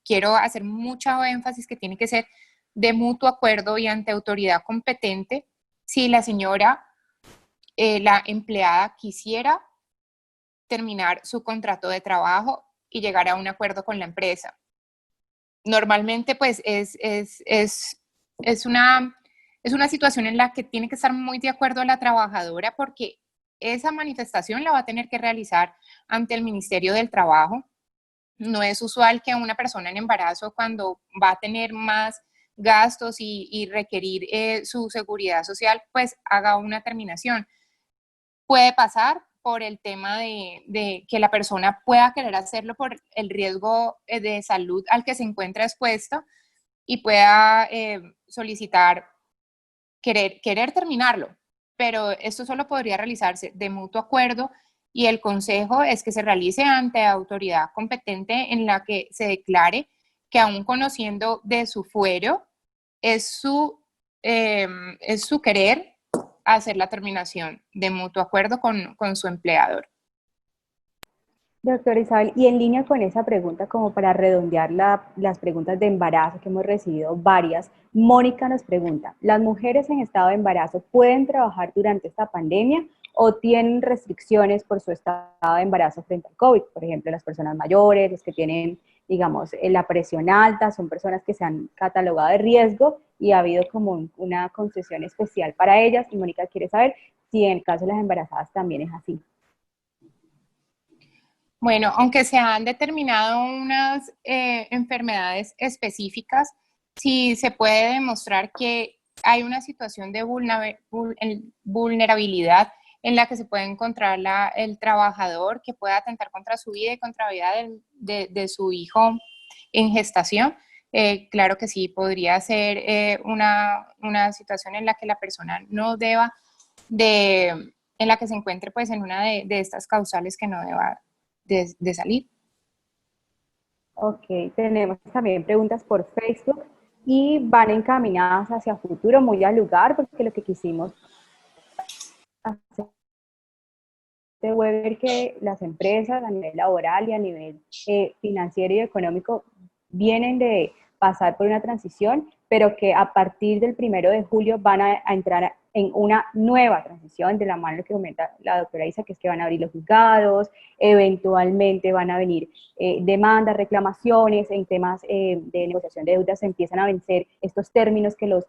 Quiero hacer mucho énfasis que tiene que ser de mutuo acuerdo y ante autoridad competente. Si la señora, la empleada, quisiera terminar su contrato de trabajo y llegar a un acuerdo con la empresa. Normalmente, pues, es una situación en la que tiene que estar muy de acuerdo la trabajadora, porque esa manifestación la va a tener que realizar ante el Ministerio del Trabajo. No es usual que una persona en embarazo, cuando va a tener más gastos y requerir su seguridad social, pues haga una terminación. Puede pasar por el tema de que la persona pueda querer hacerlo por el riesgo de salud al que se encuentra expuesto y pueda solicitar querer terminarlo, pero esto solo podría realizarse de mutuo acuerdo y el consejo es que se realice ante autoridad competente en la que se declare que aún conociendo de su fuero es su querer hacer la terminación de mutuo acuerdo con su empleador. Doctora Isabel, y en línea con esa pregunta, como para redondear las preguntas de embarazo que hemos recibido varias, Mónica nos pregunta, ¿las mujeres en estado de embarazo pueden trabajar durante esta pandemia o tienen restricciones por su estado de embarazo frente al COVID? Por ejemplo, las personas mayores, los que tienen, digamos, la presión alta, son personas que se han catalogado de riesgo y ha habido como una concesión especial para ellas. Y Mónica quiere saber si en el caso de las embarazadas también es así. Bueno, aunque se han determinado unas enfermedades específicas, sí se puede demostrar que hay una situación de vulnerabilidad en la que se puede encontrar el trabajador que pueda atentar contra su vida y contra la vida de su hijo en gestación. Claro que sí, podría ser una situación en la que la persona no deba en la que se encuentre pues en una de estas causales que no deba de salir. Ok, tenemos también preguntas por Facebook y van encaminadas hacia futuro, muy al lugar, porque lo que quisimos hacer fue ver que las empresas a nivel laboral y a nivel financiero y económico vienen de pasar por una transición, pero que a partir del 1 de julio van a entrar en una nueva transición, de la mano de lo que comenta la doctora Isa, que es que van a abrir los juzgados, eventualmente van a venir demandas, reclamaciones, en temas de negociación de deudas se empiezan a vencer estos términos que los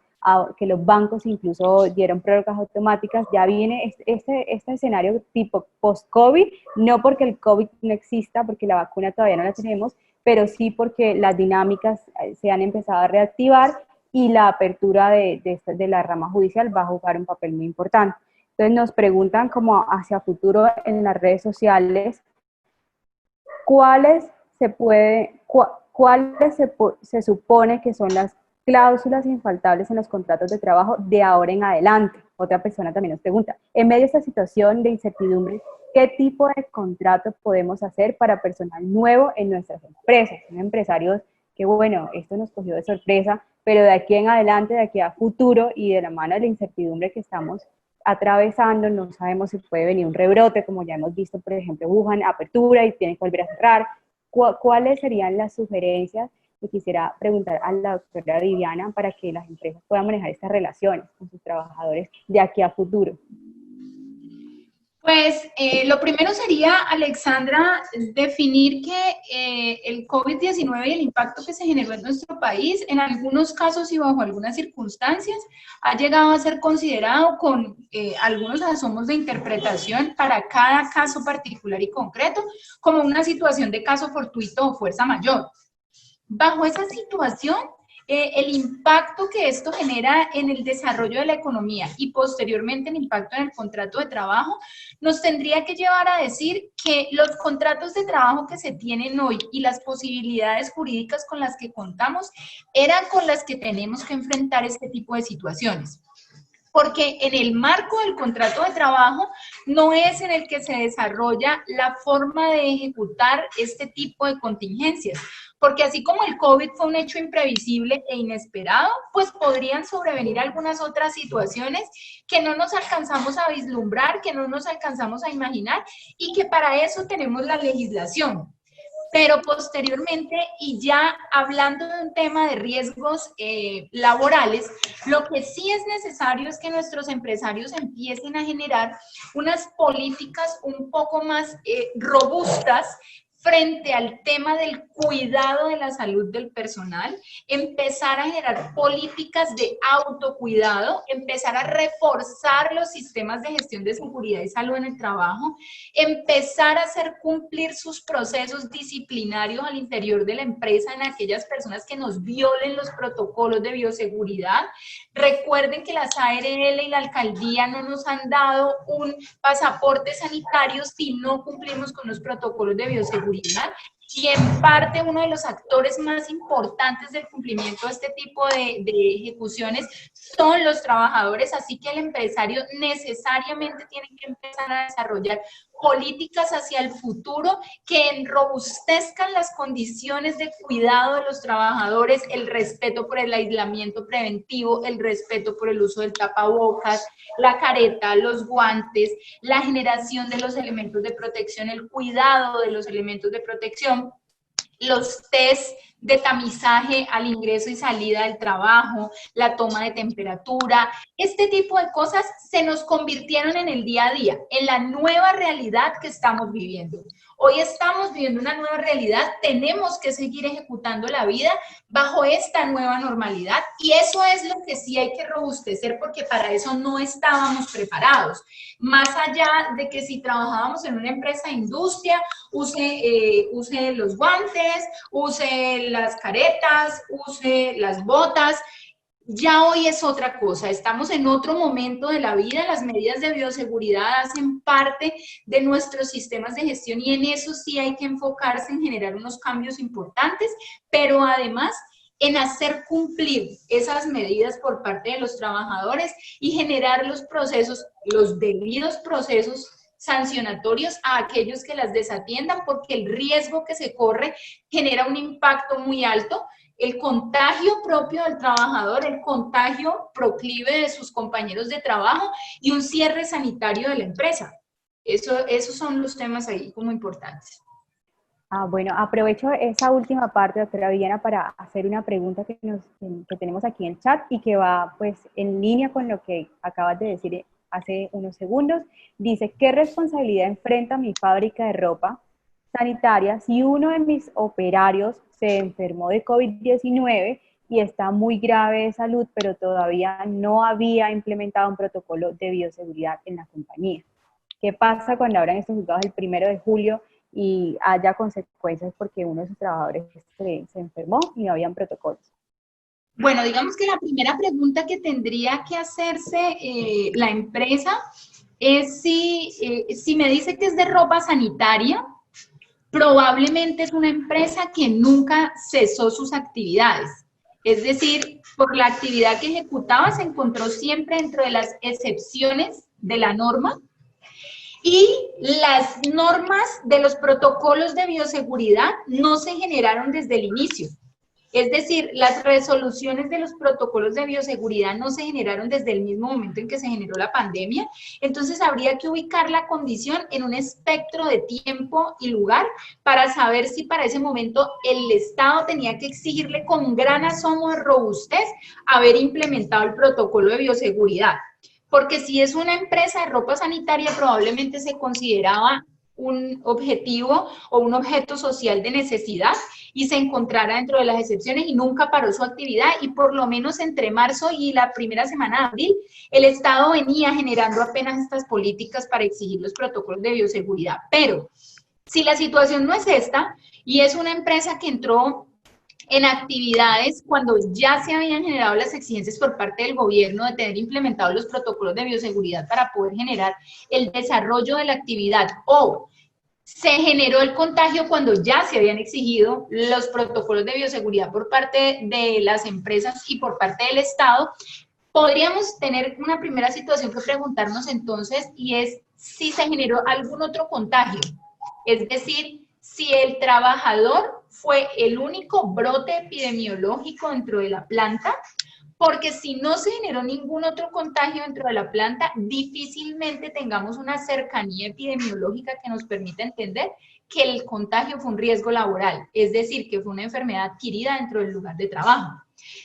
bancos incluso dieron prórrogas automáticas. Ya viene este escenario tipo post-COVID, no porque el COVID no exista, porque la vacuna todavía no la tenemos, pero sí porque las dinámicas se han empezado a reactivar y la apertura de la rama judicial va a jugar un papel muy importante. Entonces nos preguntan como hacia futuro en las redes sociales, ¿cuáles se supone que son las cláusulas infaltables en los contratos de trabajo de ahora en adelante? Otra persona también nos pregunta, en medio de esta situación de incertidumbre, ¿qué tipo de contrato podemos hacer para personal nuevo en nuestras empresas? Son empresarios que, bueno, esto nos cogió de sorpresa, pero de aquí en adelante, de aquí a futuro y de la mano de la incertidumbre que estamos atravesando, no sabemos si puede venir un rebrote, como ya hemos visto, por ejemplo, Wuhan, apertura y tiene que volver a cerrar. ¿Cuáles serían las sugerencias? Y quisiera preguntar a la doctora Viviana para que las empresas puedan manejar estas relaciones con sus trabajadores de aquí a futuro. Pues lo primero sería, Alexandra, definir que el COVID-19 y el impacto que se generó en nuestro país, en algunos casos y bajo algunas circunstancias, ha llegado a ser considerado con algunos asomos de interpretación para cada caso particular y concreto como una situación de caso fortuito o fuerza mayor. Bajo esa situación, el impacto que esto genera en el desarrollo de la economía y posteriormente el impacto en el contrato de trabajo nos tendría que llevar a decir que los contratos de trabajo que se tienen hoy y las posibilidades jurídicas con las que contamos eran con las que tenemos que enfrentar este tipo de situaciones. Porque en el marco del contrato de trabajo no es en el que se desarrolla la forma de ejecutar este tipo de contingencias. Porque así como el COVID fue un hecho imprevisible e inesperado, pues podrían sobrevenir algunas otras situaciones que no nos alcanzamos a vislumbrar, que no nos alcanzamos a imaginar y que para eso tenemos la legislación. Pero posteriormente, y ya hablando de un tema de riesgos laborales, lo que sí es necesario es que nuestros empresarios empiecen a generar unas políticas un poco más robustas frente al tema del cuidado de la salud del personal, empezar a generar políticas de autocuidado, empezar a reforzar los sistemas de gestión de seguridad y salud en el trabajo, empezar a hacer cumplir sus procesos disciplinarios al interior de la empresa en aquellas personas que nos violen los protocolos de bioseguridad. Recuerden que las ARL y la alcaldía no nos han dado un pasaporte sanitario si no cumplimos con los protocolos de bioseguridad. y en parte uno de los actores más importantes del cumplimiento de este tipo de ejecuciones son los trabajadores, así que el empresario necesariamente tiene que empezar a desarrollar políticas hacia el futuro que enrobustezcan las condiciones de cuidado de los trabajadores, el respeto por el aislamiento preventivo, el respeto por el uso del tapabocas, la careta, los guantes, la generación de los elementos de protección, el cuidado de los elementos de protección, los test de tamizaje al ingreso y salida del trabajo, la toma de temperatura, este tipo de cosas se nos convirtieron en el día a día, en la nueva realidad que estamos viviendo. Hoy estamos viviendo una nueva realidad, tenemos que seguir ejecutando la vida bajo esta nueva normalidad y eso es lo que sí hay que robustecer porque para eso no estábamos preparados. Más allá de que si trabajábamos en una empresa de industria, use los guantes, use las caretas, use las botas. Ya hoy es otra cosa, estamos en otro momento de la vida, las medidas de bioseguridad hacen parte de nuestros sistemas de gestión y en eso sí hay que enfocarse en generar unos cambios importantes, pero además en hacer cumplir esas medidas por parte de los trabajadores y generar los procesos, los debidos procesos sancionatorios a aquellos que las desatiendan porque el riesgo que se corre genera un impacto muy alto. El contagio propio del trabajador, el contagio proclive de sus compañeros de trabajo y un cierre sanitario de la empresa. Esos son los temas ahí como importantes. Bueno, aprovecho esa última parte, doctora Viviana, para hacer una pregunta que tenemos aquí en el chat y que va pues en línea con lo que acabas de decir hace unos segundos. Dice, ¿qué responsabilidad enfrenta mi fábrica de ropa sanitaria si uno de mis operarios se enfermó de COVID-19 y está muy grave de salud, pero todavía no había implementado un protocolo de bioseguridad en la compañía? ¿Qué pasa cuando abran estos juzgados el 1 de julio y haya consecuencias porque uno de sus trabajadores se enfermó y no habían protocolos? Bueno, digamos que la primera pregunta que tendría que hacerse la empresa es si me dice que es de ropa sanitaria, probablemente es una empresa que nunca cesó sus actividades. Es decir, por la actividad que ejecutaba se encontró siempre dentro de las excepciones de la norma y las normas de los protocolos de bioseguridad no se generaron desde el inicio. Es decir, las resoluciones de los protocolos de bioseguridad no se generaron desde el mismo momento en que se generó la pandemia, entonces habría que ubicar la condición en un espectro de tiempo y lugar para saber si para ese momento el Estado tenía que exigirle con gran asomo de robustez haber implementado el protocolo de bioseguridad. Porque si es una empresa de ropa sanitaria, probablemente se consideraba un objetivo o un objeto social de necesidad y se encontrara dentro de las excepciones y nunca paró su actividad y por lo menos entre marzo y la primera semana de abril el Estado venía generando apenas estas políticas para exigir los protocolos de bioseguridad. Pero si la situación no es esta y es una empresa que entró en actividades cuando ya se habían generado las exigencias por parte del gobierno de tener implementados los protocolos de bioseguridad para poder generar el desarrollo de la actividad o se generó el contagio cuando ya se habían exigido los protocolos de bioseguridad por parte de las empresas y por parte del Estado, podríamos tener una primera situación que preguntarnos entonces y es si se generó algún otro contagio, es decir, si el trabajador fue el único brote epidemiológico dentro de la planta, porque si no se generó ningún otro contagio dentro de la planta, difícilmente tengamos una cercanía epidemiológica que nos permita entender que el contagio fue un riesgo laboral, es decir, que fue una enfermedad adquirida dentro del lugar de trabajo.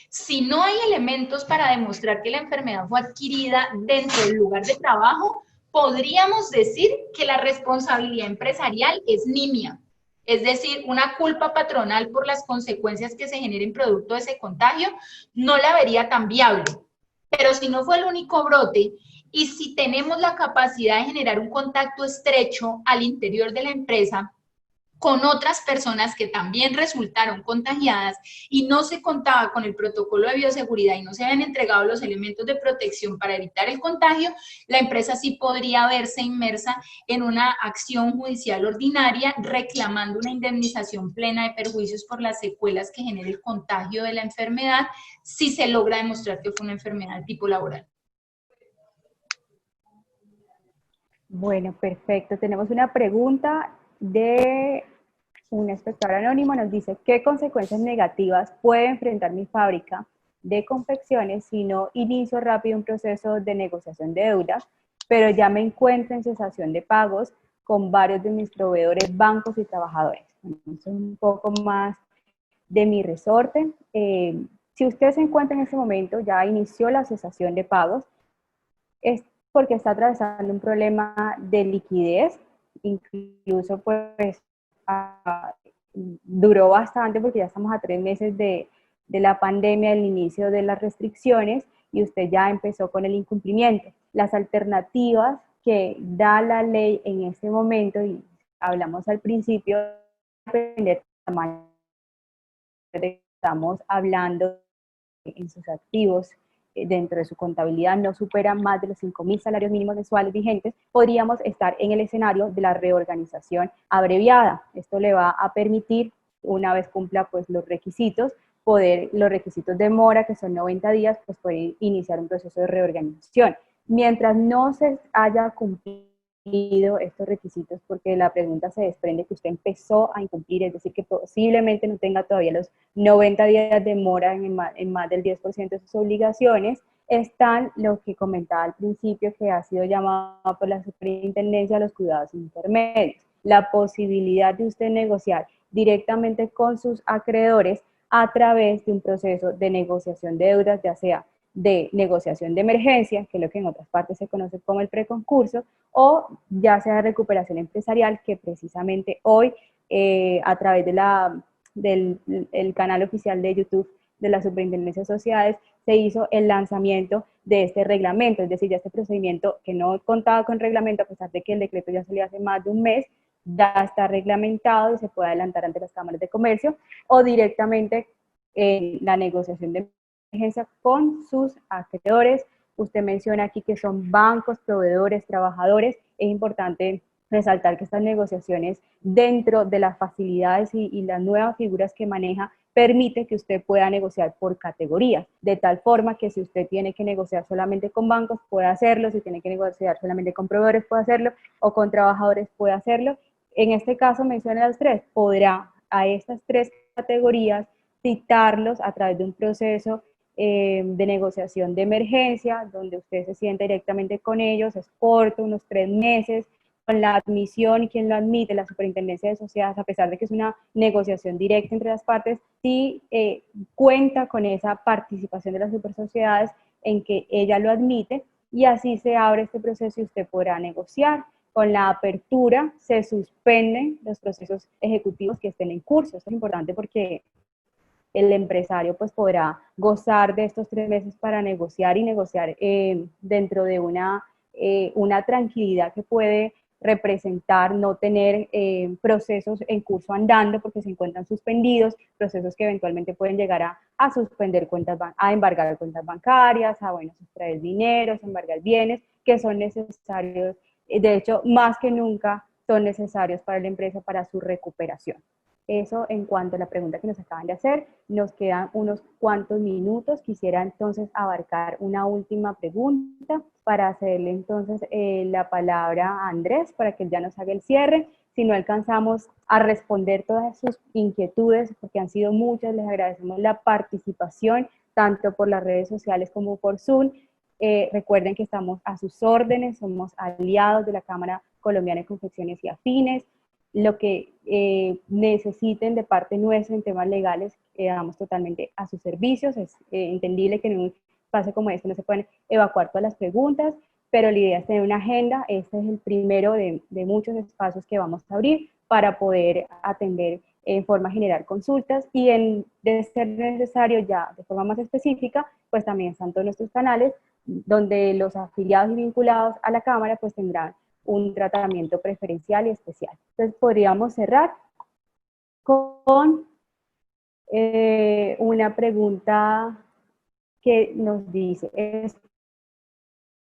Si no hay elementos para demostrar que la enfermedad fue adquirida dentro del lugar de trabajo, podríamos decir que la responsabilidad empresarial es nimia. Es decir, una culpa patronal por las consecuencias que se generen producto de ese contagio, no la vería tan viable. Pero si no fue el único brote y si tenemos la capacidad de generar un contacto estrecho al interior de la empresa con otras personas que también resultaron contagiadas y no se contaba con el protocolo de bioseguridad y no se habían entregado los elementos de protección para evitar el contagio, la empresa sí podría verse inmersa en una acción judicial ordinaria reclamando una indemnización plena de perjuicios por las secuelas que genera el contagio de la enfermedad si se logra demostrar que fue una enfermedad de tipo laboral. Bueno, perfecto. Tenemos una pregunta de un espectador anónimo. Nos dice, ¿qué consecuencias negativas puede enfrentar mi fábrica de confecciones si no inicio rápido un proceso de negociación de deudas, pero ya me encuentro en cesación de pagos con varios de mis proveedores, bancos y trabajadores? Es un poco más de mi resorte. Si usted se encuentra en este momento, ya inició la cesación de pagos, es porque está atravesando un problema de liquidez, incluso pues duró bastante porque ya estamos a 3 meses de la pandemia, del inicio de las restricciones, y usted ya empezó con el incumplimiento. Las alternativas que da la ley en este momento, y hablamos al principio, depende del tamaño de que estamos hablando en sus activos, dentro de su contabilidad no superan más de los 5.000 salarios mínimos mensuales vigentes, podríamos estar en el escenario de la reorganización abreviada. Esto le va a permitir, una vez cumpla pues los requisitos de mora, que son 90 días, pues poder iniciar un proceso de reorganización. Mientras no se haya cumplido estos requisitos, porque la pregunta se desprende que usted empezó a incumplir, es decir, que posiblemente no tenga todavía los 90 días de mora en más del 10% de sus obligaciones, están lo que comentaba al principio, que ha sido llamado por la superintendencia a los cuidados intermedios. La posibilidad de usted negociar directamente con sus acreedores a través de un proceso de negociación de deudas, ya sea de negociación de emergencia, que es lo que en otras partes se conoce como el preconcurso, o ya sea de recuperación empresarial, que precisamente hoy a través del canal oficial de YouTube de la Superintendencia de Sociedades se hizo el lanzamiento de este reglamento, es decir, ya este procedimiento que no contaba con reglamento, a pesar de que el decreto ya salió hace más de un mes, ya está reglamentado y se puede adelantar ante las cámaras de comercio o directamente en la negociación de emergencia con sus acreedores. Usted menciona aquí que son bancos, proveedores, trabajadores. Es importante resaltar que estas negociaciones, dentro de las facilidades y las nuevas figuras que maneja, permite que usted pueda negociar por categorías, de tal forma que si usted tiene que negociar solamente con bancos, puede hacerlo; si tiene que negociar solamente con proveedores, puede hacerlo; o con trabajadores, puede hacerlo. En este caso menciona las tres, podrá a estas tres categorías citarlos a través de un proceso de negociación de emergencia, donde usted se sienta directamente con ellos, es corto, unos 3 meses, con la admisión, y quien lo admite, la Superintendencia de Sociedades, a pesar de que es una negociación directa entre las partes, sí cuenta con esa participación de las supersociedades en que ella lo admite, y así se abre este proceso y usted podrá negociar. Con la apertura se suspenden los procesos ejecutivos que estén en curso. Esto es importante porque el empresario pues podrá gozar de estos 3 meses para negociar, y negociar dentro de una tranquilidad que puede representar no tener procesos en curso andando porque se encuentran suspendidos, procesos que eventualmente pueden llegar a suspender cuentas, a embargar cuentas bancarias, a sustraer dineros, embargar bienes que son necesarios, de hecho más que nunca son necesarios para la empresa para su recuperación. Eso en cuanto a la pregunta que nos acaban de hacer. Nos quedan unos cuantos minutos. Quisiera entonces abarcar una última pregunta para hacerle entonces la palabra a Andrés para que él ya nos haga el cierre. Si no alcanzamos a responder todas sus inquietudes, porque han sido muchas, les agradecemos la participación tanto por las redes sociales como por Zoom. Recuerden que estamos a sus órdenes, somos aliados de la Cámara Colombiana de Confecciones y Afines. Lo que necesiten de parte nuestra en temas legales, quedamos totalmente a sus servicios. Es entendible que en un espacio como este no se pueden evacuar todas las preguntas, pero la idea es tener una agenda. Este es el primero de muchos espacios que vamos a abrir para poder atender en forma general consultas, y de ser necesario ya de forma más específica, pues también están todos nuestros canales donde los afiliados y vinculados a la Cámara pues tendrán un tratamiento preferencial y especial. Entonces podríamos cerrar con una pregunta que nos dice, ¿es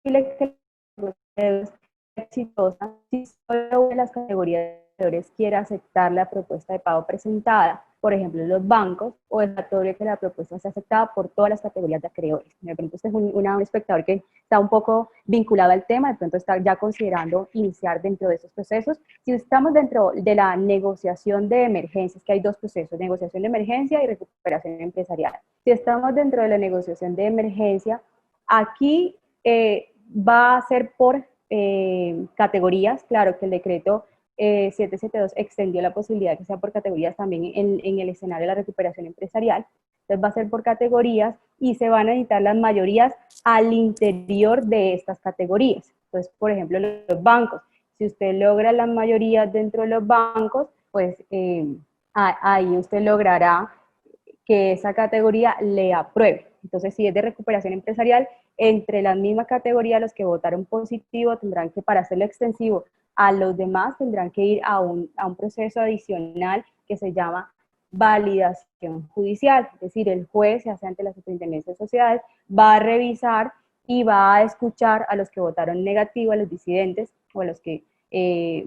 posible que la propuesta sea exitosa si solo una de las categorías de acreedores quiere aceptar la propuesta de pago presentada? Por ejemplo, los bancos, o es obligatorio que la propuesta sea aceptada por todas las categorías de acreedores. De pronto este es un espectador que está un poco vinculado al tema, de pronto está ya considerando iniciar dentro de esos procesos. Si estamos dentro de la negociación de emergencias, que hay dos procesos, negociación de emergencia y recuperación empresarial. Si estamos dentro de la negociación de emergencia, aquí va a ser por categorías, claro que el decreto 772 extendió la posibilidad de que sea por categorías también en el escenario de la recuperación empresarial. Entonces va a ser por categorías y se van a necesitar las mayorías al interior de estas categorías. Entonces, por ejemplo, los bancos. Si usted logra las mayorías dentro de los bancos, pues ahí usted logrará que esa categoría le apruebe. Entonces, si es de recuperación empresarial, entre las mismas categorías, los que votaron positivo tendrán que, para hacerlo extensivo a los demás, tendrán que ir a un proceso adicional que se llama validación judicial. Es decir, el juez, se hace ante la Superintendencia de Sociedades, va a revisar y va a escuchar a los que votaron negativo, a los disidentes o a los que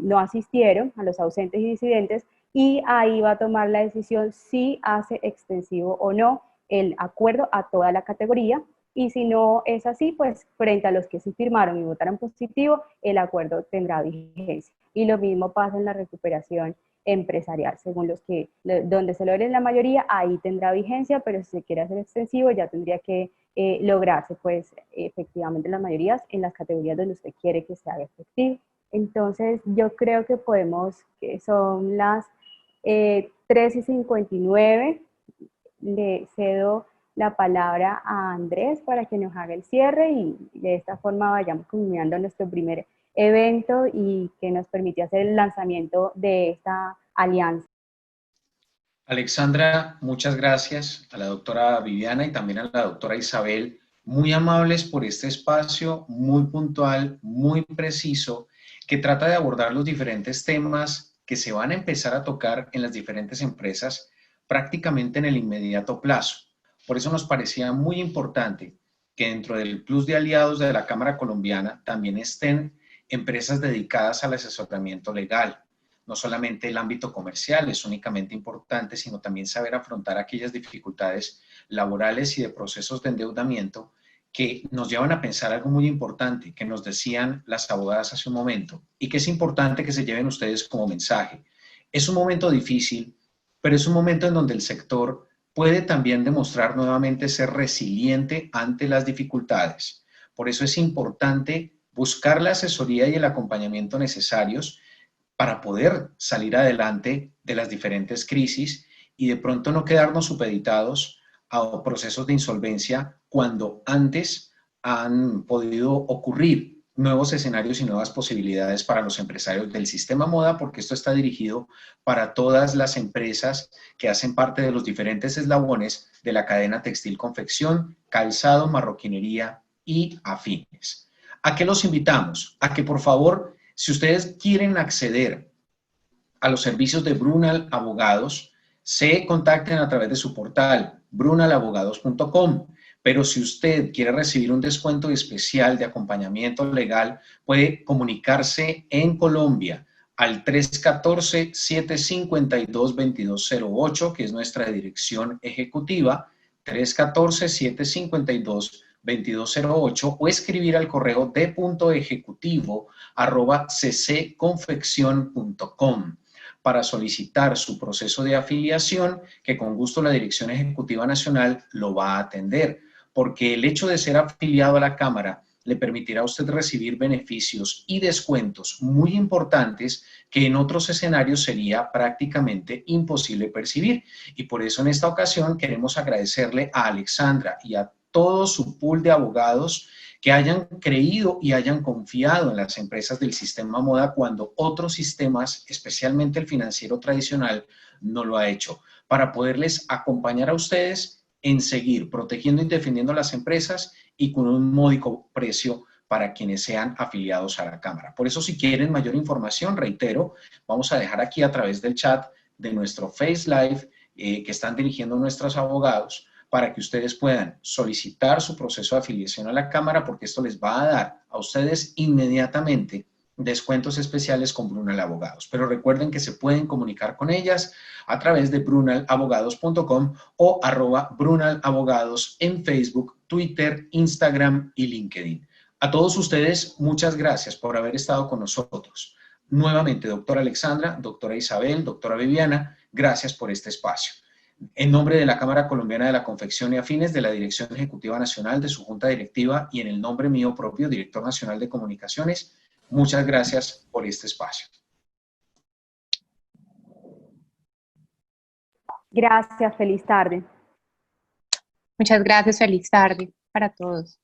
no asistieron, a los ausentes y disidentes, y ahí va a tomar la decisión si hace extensivo o no el acuerdo a toda la categoría, y si no es así, pues frente a los que sí firmaron y votaron positivo, el acuerdo tendrá vigencia. Y lo mismo pasa en la recuperación empresarial, según los que, donde se logre la mayoría, ahí tendrá vigencia, pero si se quiere hacer extensivo, ya tendría que lograrse, pues, efectivamente las mayorías en las categorías donde usted quiere que se haga efectivo. Entonces, yo creo que podemos, que son las 3:59, le cedo la palabra a Andrés para que nos haga el cierre y de esta forma vayamos culminando nuestro primer evento y que nos permitió hacer el lanzamiento de esta alianza. Alexandra, muchas gracias a la doctora Viviana y también a la doctora Isabel, muy amables por este espacio, muy puntual, muy preciso, que trata de abordar los diferentes temas que se van a empezar a tocar en las diferentes empresas prácticamente en el inmediato plazo. Por eso nos parecía muy importante que dentro del plus de aliados de la Cámara Colombiana también estén empresas dedicadas al asesoramiento legal. No solamente el ámbito comercial es únicamente importante, sino también saber afrontar aquellas dificultades laborales y de procesos de endeudamiento que nos llevan a pensar algo muy importante, que nos decían las abogadas hace un momento, y que es importante que se lleven ustedes como mensaje. Es un momento difícil, pero es un momento en donde el sector puede también demostrar nuevamente ser resiliente ante las dificultades. Por eso es importante buscar la asesoría y el acompañamiento necesarios para poder salir adelante de las diferentes crisis y de pronto no quedarnos supeditados a procesos de insolvencia cuando antes han podido ocurrir nuevos escenarios y nuevas posibilidades para los empresarios del sistema moda, porque esto está dirigido para todas las empresas que hacen parte de los diferentes eslabones de la cadena textil, confección, calzado, marroquinería y afines. ¿A qué los invitamos? A que por favor, si ustedes quieren acceder a los servicios de Brunal Abogados, se contacten a través de su portal brunalabogados.com. Pero si usted quiere recibir un descuento especial de acompañamiento legal, puede comunicarse en Colombia al 314-752-2208, que es nuestra dirección ejecutiva, 314-752-2208, o escribir al correo d.ejecutivo@ccconfeccion.com para solicitar su proceso de afiliación, que con gusto la Dirección Ejecutiva Nacional lo va a atender, porque el hecho de ser afiliado a la Cámara le permitirá a usted recibir beneficios y descuentos muy importantes que en otros escenarios sería prácticamente imposible percibir. Y por eso en esta ocasión queremos agradecerle a Alexandra y a todo su pool de abogados que hayan creído y hayan confiado en las empresas del sistema moda cuando otros sistemas, especialmente el financiero tradicional, no lo ha hecho, para poderles acompañar a ustedes en seguir protegiendo y defendiendo las empresas y con un módico precio para quienes sean afiliados a la Cámara. Por eso, si quieren mayor información, reitero, vamos a dejar aquí a través del chat de nuestro Face Live que están dirigiendo nuestros abogados para que ustedes puedan solicitar su proceso de afiliación a la Cámara, porque esto les va a dar a ustedes inmediatamente descuentos especiales con Brunal Abogados. Pero recuerden que se pueden comunicar con ellas a través de brunalabogados.com o @brunalabogados en Facebook, Twitter, Instagram y LinkedIn. A todos ustedes, muchas gracias por haber estado con nosotros. Nuevamente, doctora Alexandra, doctora Isabel, doctora Viviana, gracias por este espacio. En nombre de la Cámara Colombiana de la Confección y Afines, de la Dirección Ejecutiva Nacional, de su Junta Directiva y en el nombre mío propio, Director Nacional de Comunicaciones, muchas gracias por este espacio. Gracias, feliz tarde. Muchas gracias, feliz tarde para todos.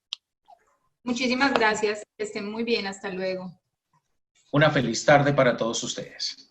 Muchísimas gracias, que estén muy bien, hasta luego. Una feliz tarde para todos ustedes.